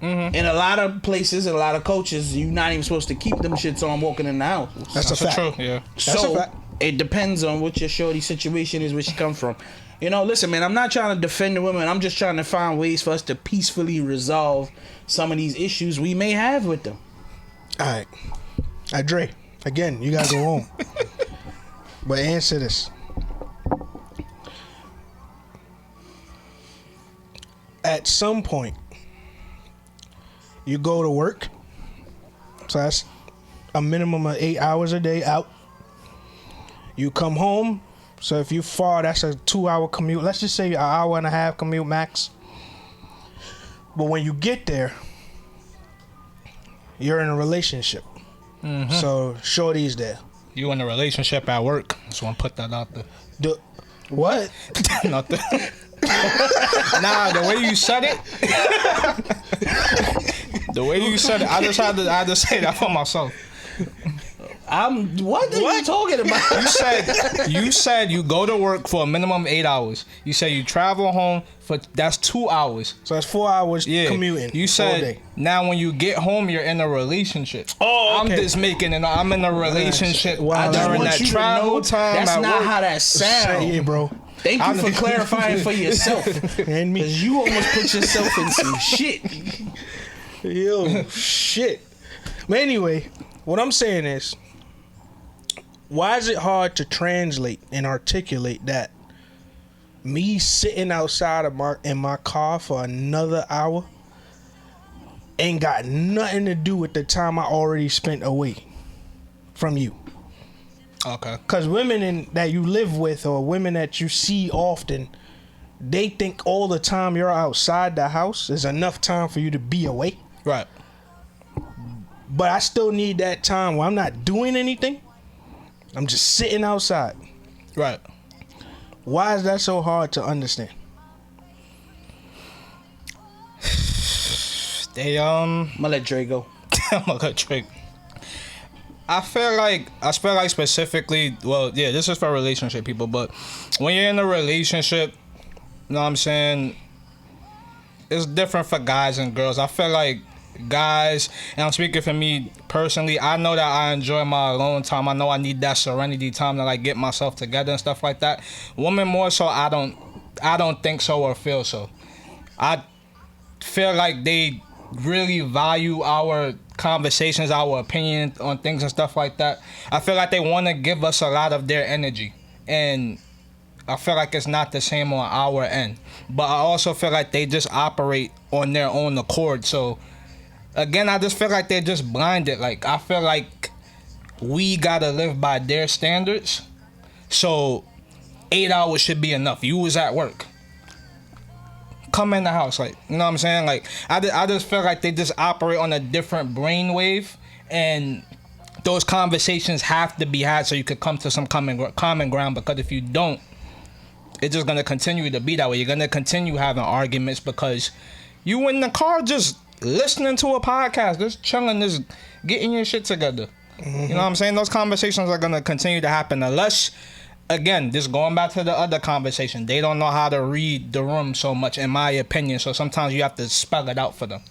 In a lot of places, in a lot of cultures, you're not even supposed to keep them shits on walking in the house. That's a fact. True. Yeah. That's So a fact. it depends on what your shorty situation is, where she come from. You know, listen, man, I'm not trying to defend the women. I'm just trying to find ways for us to peacefully resolve some of these issues we may have with them. All right, Dre. Again, you gotta go home. But answer this. At some point, you go to work. So that's a minimum of 8 hours a day out. You come home. So if you far, that's a 2-hour commute. Let's just say an hour and a half commute max. But when you get there, you're in a relationship. So shorty's there. You in a relationship at work. Just want to put that out there. What? Nothing. Nah, the way you said it. The way you said it, I had to say that for myself. What are you talking about? You said you go to work for a minimum of 8 hours. You said you travel home for that's 2 hours. So that's 4 hours commuting. You all said day. now when you get home you're in a relationship. Oh, okay. I'm just making it. I'm in a relationship Wow. I just during want that you to travel know time. that's at not work. how that sounds. Say it, bro. Thank you for clarifying for yourself. And me. Because you almost put yourself in some shit. Yo, shit. But anyway, what I'm saying is, why is it hard to translate and articulate that? Me sitting outside of my car for another hour ain't got nothing to do with the time I already spent away from you. Okay. Because women that you live with or women that you see often, they think all the time you're outside the house is enough time for you to be away. Right. But I still need that time where I'm not doing anything. I'm just sitting outside. Right. Why is that so hard to understand? I'm gonna let Dre go. I'm gonna let Drake. I feel like specifically, well, yeah, this is for relationship people, but when you're in a relationship, you know what I'm saying, it's different for guys and girls. I feel like guys, and I'm speaking for me personally, I know that I enjoy my alone time. I know I need that serenity time to like get myself together and stuff like that. Women more so, I don't think so or feel so. I feel like they really value our conversations, our opinion on things and stuff like that. I feel like they want to give us a lot of their energy, and I feel like it's not the same on our end. But I also feel like they just operate on their own accord. So again, I just feel like they're just blinded. Like, I feel like we gotta live by their standards. So 8 hours should be enough. You was at work, come in the house, like, you know what I'm saying? Like, I just feel like they just operate on a different brainwave, and those conversations have to be had so you could come to some common ground. Because if you don't, it's just gonna continue to be that way. You're gonna continue having arguments because you in the car just listening to a podcast, just chilling, just getting your shit together. Mm-hmm. You know what I'm saying? Those conversations are gonna continue to happen unless, again, just going back to the other conversation, they don't know how to read the room so much, in my opinion. So sometimes you have to spell it out for them.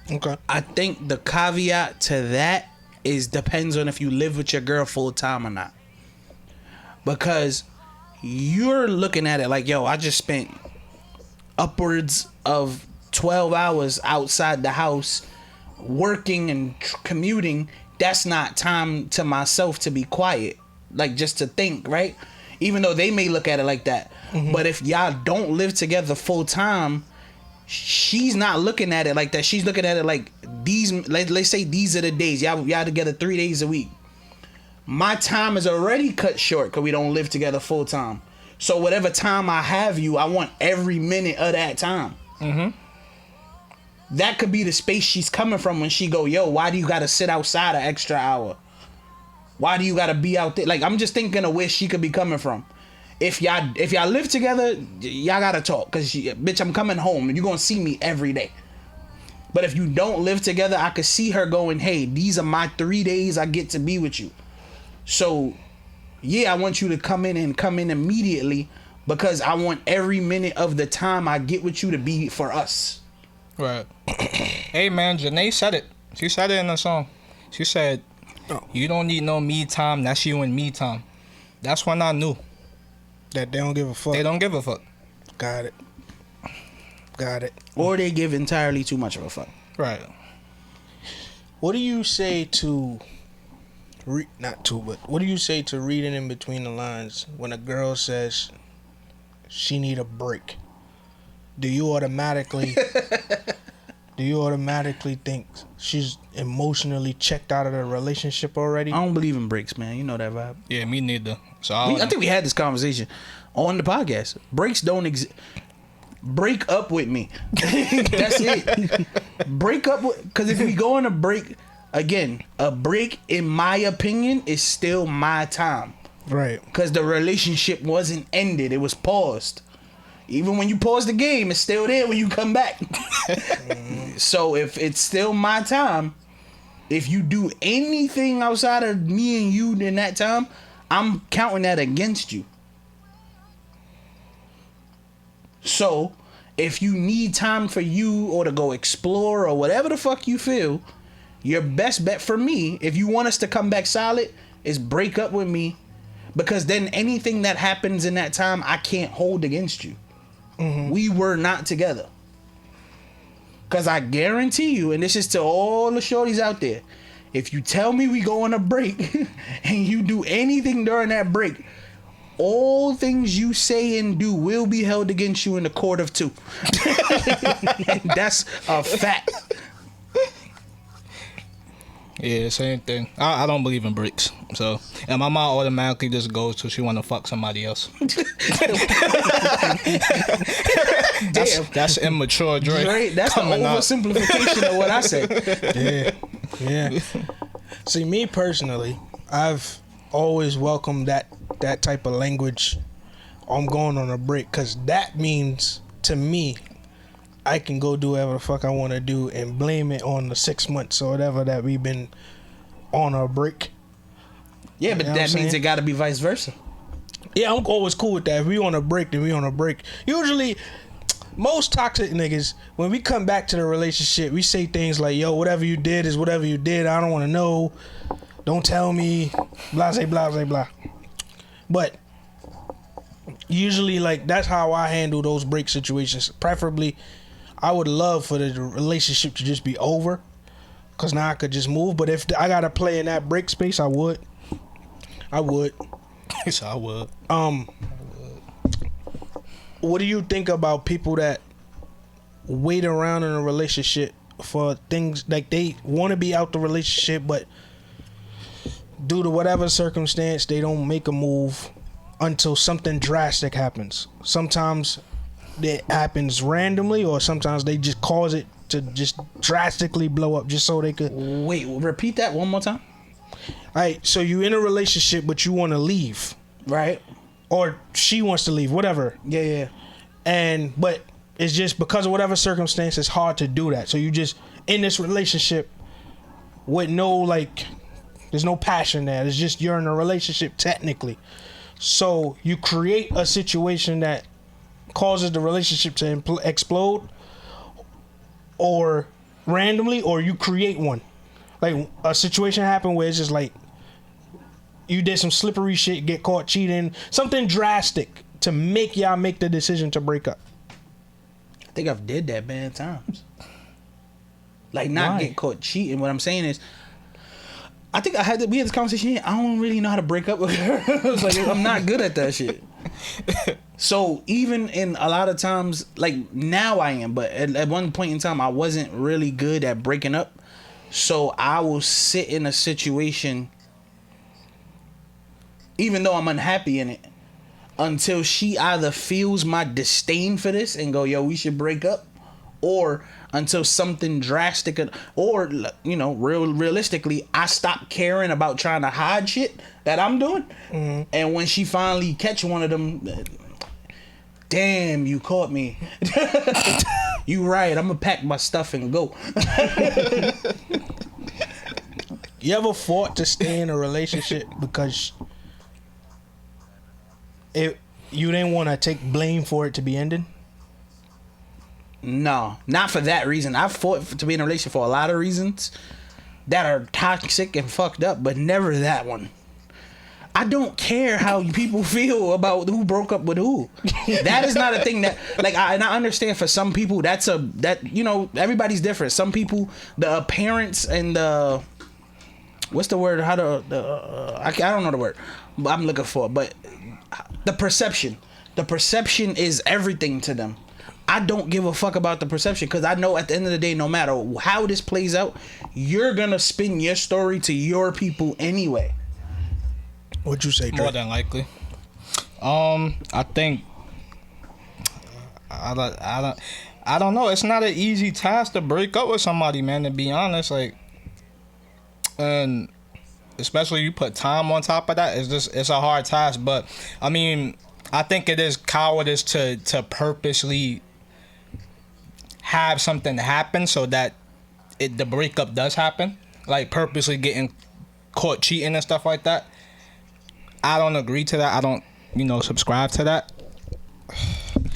Okay. I think the caveat to that is depends on if you live with your girl full time or not. Because you're looking at it like, yo, I just spent upwards of 12 hours outside the house working and commuting. That's not time to myself to be quiet, like just to think, right? Even though they may look at it like that. Mm-hmm. But if y'all don't live together full time, she's not looking at it like that. She's looking at it like these, let's say these are the days y'all together 3 days a week. My time is already cut short because we don't live together full time. So whatever time I have you, I want every minute of that time. Mm-hmm. That could be the space she's coming from when she go, yo, why do you gotta sit outside an extra hour? Why do you gotta be out there? Like, I'm just thinking of where she could be coming from. If y'all live together, y'all gotta talk. Cause bitch, I'm coming home and you're gonna see me every day. But if you don't live together, I could see her going, hey, these are my 3 days I get to be with you. So yeah, I want you to come in immediately because I want every minute of the time I get with you to be for us. Right. Hey man, Janae said it. She said it in the song. She said, you don't need no me time, that's you and me time. That's when I knew that they don't give a fuck. They don't give a fuck. Got it. Or they give entirely too much of a fuck. Right. What do you say to what do you say to reading in between the lines when a girl says she need a break? Do you automatically think she's emotionally checked out of the relationship already? I don't believe in breaks, man. You know that vibe. Yeah, me neither. So I think we had this conversation on the podcast. Breaks don't exist. Break up with me. That's it. Break up because if we go on a break, again, a break, in my opinion, is still my time. Right. Because the relationship wasn't ended. It was paused. Even when you pause the game, it's still there when you come back. So if it's still my time, if you do anything outside of me and you in that time, I'm counting that against you. So if you need time for you or to go explore or whatever the fuck you feel, your best bet for me, if you want us to come back solid, is break up with me. Because then anything that happens in that time, I can't hold against you. Mm-hmm. We were not together. Because I guarantee you, and this is to all the shorties out there, if you tell me we go on a break and you do anything during that break, all things you say and do will be held against you in the court of two. That's a fact. Yeah, same thing. I don't believe in breaks. So, and my mom automatically just goes to she want to fuck somebody else. That's immature, Dre. That's the oversimplification of what I said. Yeah. See, me personally, I've always welcomed that type of language. I'm going on a break, because that means to me, I can go do whatever the fuck I want to do and blame it on the 6 months or whatever that we've been on a break. Yeah, but that means it got to be vice versa. Yeah, I'm always cool with that. If we on a break, then we on a break. Usually, most toxic niggas, when we come back to the relationship, we say things like, yo, whatever you did is whatever you did. I don't want to know. Don't tell me. Blah, blah, blah, blah. But usually, like, that's how I handle those break situations. Preferably, I would love for the relationship to just be over, because now I could just move. But if I got to play in that break space, I would. Yes, I would. What do you think about people that wait around in a relationship for things like they want to be out the relationship, but due to whatever circumstance, they don't make a move until something drastic happens? Sometimes it happens randomly, or sometimes they just cause it to just drastically blow up just so they could. Wait, repeat that one more time. Alright, so you in a relationship but you want to leave, right? Or she wants to leave, whatever. Yeah. But it's just because of whatever circumstance, it's hard to do that. So you just in this relationship with there's no passion there. It's just you're in a relationship technically. So you create a situation that causes the relationship to explode, or randomly, or you create one. Like a situation happened where it's just like you did some slippery shit, get caught cheating, something drastic to make y'all make the decision to break up. I think I've did that bad times. Like, not get caught cheating. What I'm saying is, I think we had this conversation. I don't really know how to break up with her. It's like, I'm not good at that shit. So even in a lot of times, like now I am, but at one point in time I wasn't really good at breaking up. So I will sit in a situation, even though I'm unhappy in it, until she either feels my disdain for this and go, yo, we should break up, or until something drastic, or, you know, realistically, I stop caring about trying to hide shit that I'm doing. Mm-hmm. And when she finally catch one of them, damn, you caught me. You right, I'm gonna pack my stuff and go. You ever fought to stay in a relationship because you didn't want to take blame for it to be ended? No, not for that reason. I've fought to be in a relationship for a lot of reasons that are toxic and fucked up, but never that one. I don't care how people feel about who broke up with who. That is not a thing that, like, I understand for some people you know, everybody's different. Some people, the appearance and the, what's the word? I don't know the word, but I'm looking for it. But the perception is everything to them. I don't give a fuck about the perception, because I know at the end of the day, no matter how this plays out, you're gonna spin your story to your people anyway. What'd you say, Drake? More than likely. I think I don't know. It's not an easy task to break up with somebody, man, to be honest. Like, and especially you put time on top of that, it's a hard task. But I mean, I think it is cowardice to purposely have something happen so that the breakup does happen. Like purposely getting caught cheating and stuff like that. I don't agree to that. I don't, subscribe to that.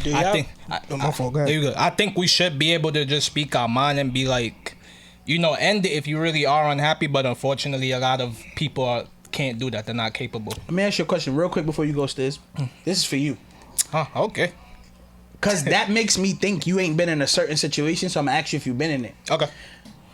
I think we should be able to just speak our mind and be like, end it if you really are unhappy. But unfortunately, a lot of people can't do that. They're not capable. Let me ask you a question real quick before you go, Stiz. This is for you. Okay. Because that makes me think you ain't been in a certain situation, so I'm going to ask you if you've been in it. Okay.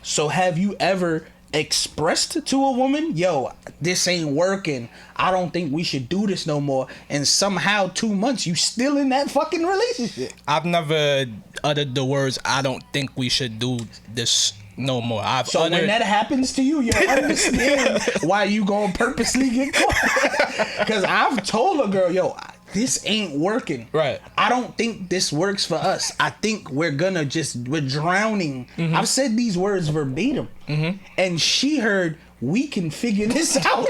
So have you ever expressed to a woman, yo, this ain't working, I don't think we should do this no more, and somehow 2 months you still in that fucking relationship. I've never uttered the words, I don't think we should do this no more. So when that happens to you, you understand why you gonna purposely get caught. Because I've told a girl, yo, this ain't working. Right. I don't think this works for us. I think we're drowning. I've said these words verbatim. And she heard, we can figure this out.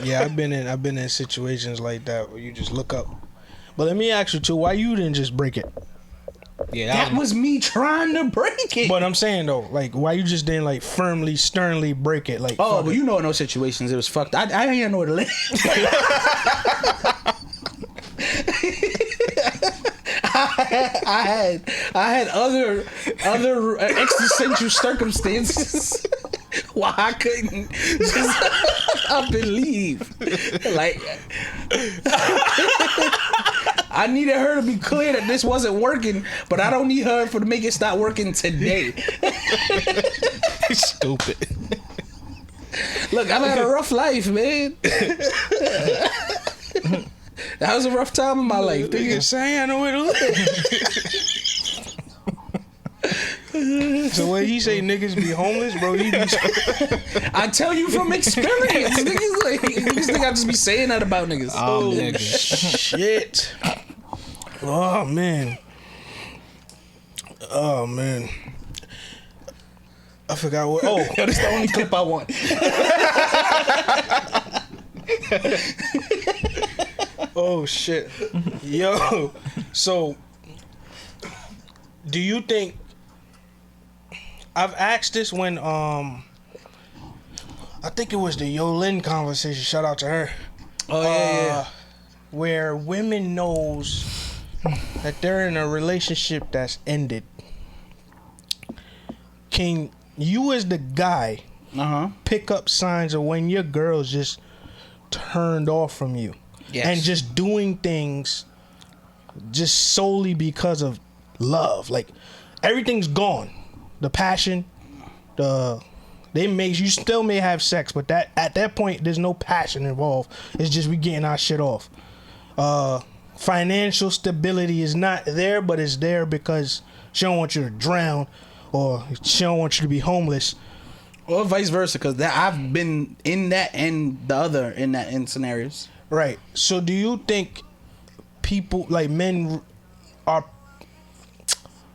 Yeah, I've been in situations like that where you just look up. But let me ask you too, why you didn't just break it? Yeah, That was me trying to break it. But I'm saying though, like, why you just didn't like firmly, sternly break it? Like, oh, but you know, in those situations, it was fucked. I didn't know where to live. I had other existential circumstances why I couldn't just up and leave. Like, I needed her to be clear that this wasn't working, but I don't need her to make it stop working today. stupid. Look, I've had a rough life, man. That was a rough time in my life. Nigga saying I know where to live. So when he say niggas be homeless, bro, he be. I tell you from experience. Niggas think I just be saying that about niggas. Oh, nigga. Shit. Oh man. Oh man. I forgot what. Oh, That's the only clip I want. oh shit. Yo. So, do you think? I've asked this when I think it was the Youre conversation. Shout out to her. Oh yeah. Where women knows that they're in a relationship that's ended. Can you, as the guy, pick up signs of when your girl's just turned off from you? Yes. And just doing things just solely because of love? Like, everything's gone. The passion, you still may have sex, but that at that point there's no passion involved. It's just we getting our shit off. Financial stability is not there, but it's there because she don't want you to drown, or she don't want you to be homeless, or vice versa. Because I've been in that and the other in scenarios. right? So do you think people, like men, are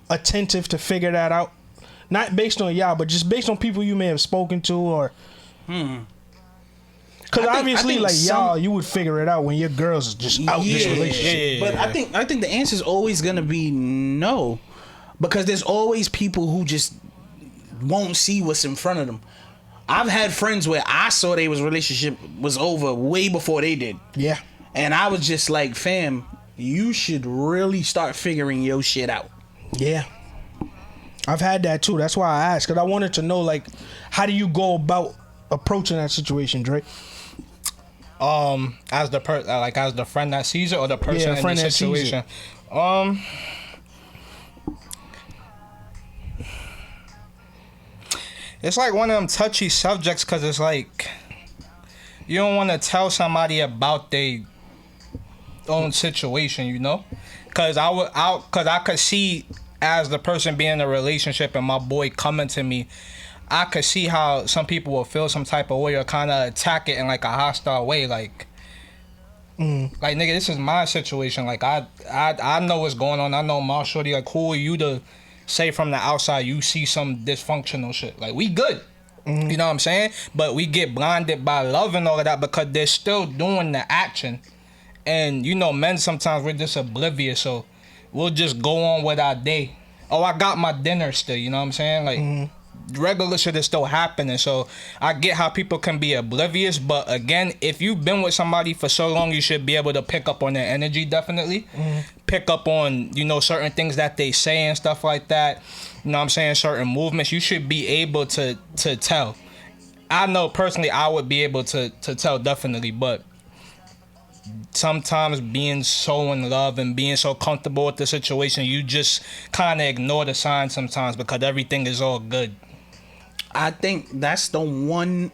attentive to figure that out? Not based on y'all, but just based on people you may have spoken to, or because obviously, like y'all, you would figure it out when your girl's just out this relationship. But I think the answer is always gonna be no, because there's always people who just won't see what's in front of them. I've had friends where I saw their relationship was over way before they did. Yeah, and I was just like, fam, you should really start figuring your shit out. Yeah. I've had that too. That's why I asked, because I wanted to know, like, how do you go about approaching that situation, Drake? As the as the friend that sees it, or the person in the situation. It's like one of them touchy subjects, because it's like you don't want to tell somebody about their own situation, you know? Because I could see, as the person being in a relationship and my boy coming to me, I could see how some people will feel some type of way or kind of attack it in like a hostile way, like nigga, this is my situation. Like I know what's going on. I know my shorty. Like, who are you to say from the outside you see some dysfunctional shit? Like, we good. You know what I'm saying? But we get blinded by love and all of that because they're still doing the action. And you know, men sometimes we're just oblivious, so we'll just go on with our day. Oh, I got my dinner still, you know what I'm saying? Like, regular shit is still happening. So I get how people can be oblivious, but again, if you've been with somebody for so long, you should be able to pick up on their energy, definitely. Pick up on, you know, certain things that they say and stuff like that. You know what I'm saying? Certain movements, you should be able to tell. I know personally I would be able to tell, definitely, but sometimes being so in love and being so comfortable with the situation, you just kind of ignore the signs sometimes because everything is all good. I think that's one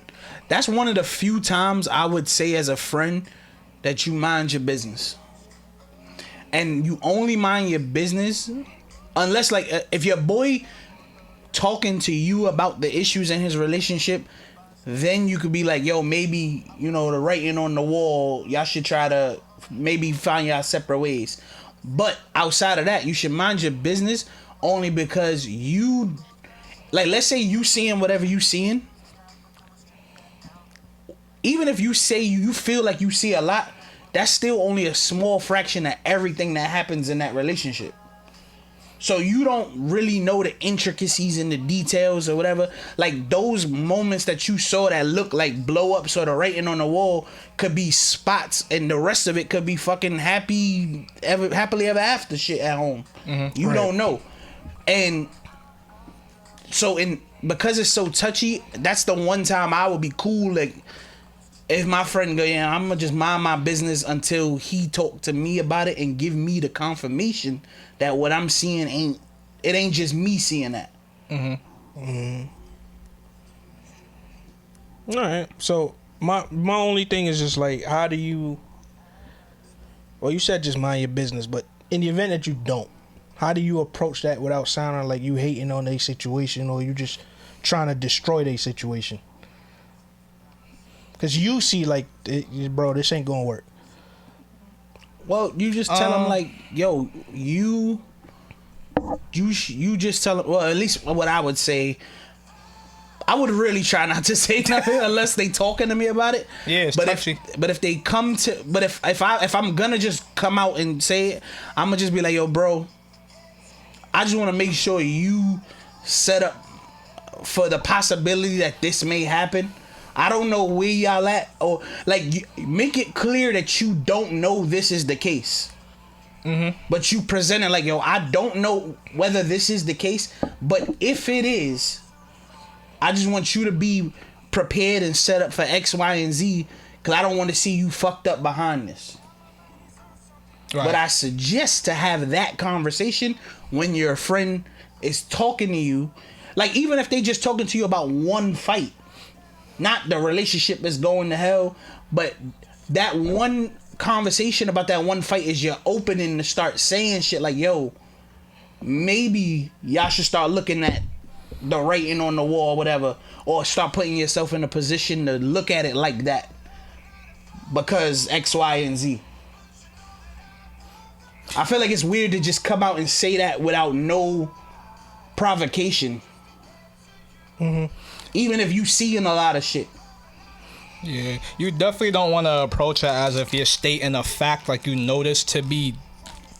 of the few times I would say as a friend that you mind your business. And you only mind your business unless, like, if your boy talking to you about the issues in his relationship, then you could be like, yo, maybe, the writing on the wall, y'all should try to maybe find y'all separate ways. But outside of that, you should mind your business only because you, like, let's say you seeing whatever you seeing. Even if you say you feel like you see a lot, that's still only a small fraction of everything that happens in that relationship. So you don't really know the intricacies and the details or whatever. Like, those moments that you saw that look like blow ups or the writing on the wall could be spots, and the rest of it could be fucking happily ever after shit at home. Mm-hmm. You don't know. And so because it's so touchy, that's the one time I would be cool, like, if my friend go, yeah, I'm gonna just mind my business until he talk to me about it and give me the confirmation that what I'm seeing ain't just me seeing that. Mm-hmm. Mm-hmm. All right. So my only thing is just like, how do you? Well, you said just mind your business, but in the event that you don't, how do you approach that without sounding like you hating on their situation or you just trying to destroy their situation? Because you see, like, bro, this ain't gonna work. Well, you just tell them, like, yo, you just tell them. Well, at least what I would say, I would really try not to say nothing unless they talking to me about it. Yeah, it's touchy. If they come to, but if I'm gonna just come out and say it, I'm gonna just be like, yo, bro, I just want to make sure you set up for the possibility that this may happen. I don't know where y'all at, or like, make it clear that you don't know this is the case. Mm-hmm. But you present it like, yo, I don't know whether this is the case, but if it is, I just want you to be prepared and set up for X, Y, and Z, because I don't want to see you fucked up behind this. Right. But I suggest to have that conversation when your friend is talking to you, like, even if they just talking to you about one fight. Not the relationship is going to hell, but that one conversation about that one fight is your opening to start saying shit like, yo, maybe y'all should start looking at the writing on the wall or whatever, or start putting yourself in a position to look at it like that because X, Y, and Z. I feel like it's weird to just come out and say that without no provocation. Mm-hmm. Even if you seeing a lot of shit. Yeah, you definitely don't want to approach it as if you're stating a fact, like you know this to be,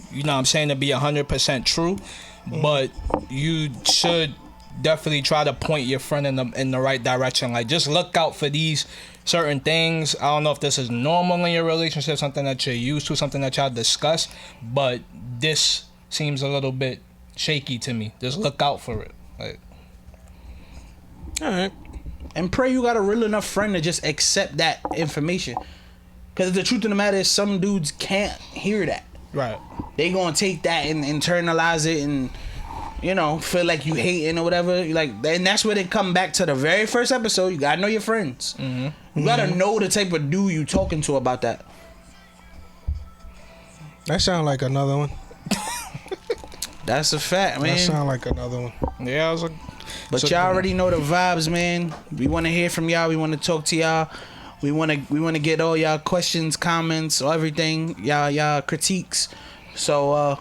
you know what I'm saying, to be 100% true. Mm-hmm. But you should definitely try to point your friend in the right direction. Like, just look out for these certain things. I don't know if this is normal in your relationship, something that you're used to, something that y'all discuss, but this seems a little bit shaky to me. Just look out for it. Like, all right. And pray you got a real enough friend to just accept that information. Because the truth of the matter is, some dudes can't hear that. Right. They gonna take that and internalize it and, feel like you hating or whatever. Like, and that's where they come back to the very first episode. You gotta know your friends. Mm-hmm. You gotta know the type of dude you talking to about that. That sound like another one. That's a fact, man. That sound like another one. Yeah, I was like. But y'all already know the vibes, man. We want to hear from y'all. We want to talk to y'all. We want to get all y'all questions, comments, or everything. Y'all critiques. So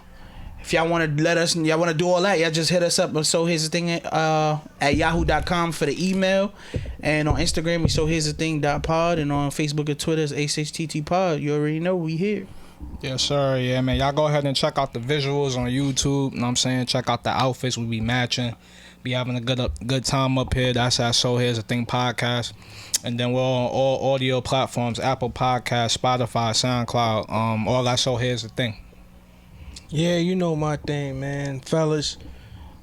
if y'all want to y'all want to do all that, y'all just hit us up on So Here's the Thing at yahoo.com for the email, and on Instagram we So Here's the Thing.pod, and on Facebook and Twitter is HHTT Pod. You already know we here. Yes, sir. Yeah, man. Y'all go ahead and check out the visuals on YouTube. You know what I'm saying? Check out the outfits we be matching. Be having a good time up here. That's our So Here's the Thing podcast. And then we're on all audio platforms, Apple Podcasts, Spotify, SoundCloud, all that So Here's the Thing. Yeah, you know my thing, man. Fellas,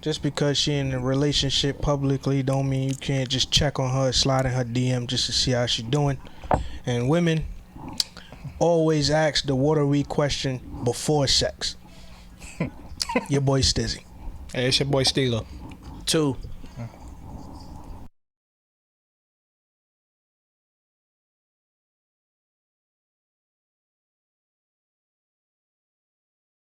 just because she in a relationship publicly don't mean you can't just check on her, slide in her DM just to see how she doing. And women, always ask the what are we question before sex. Your boy Stizzy. Hey, it's your boy Steeler. 2.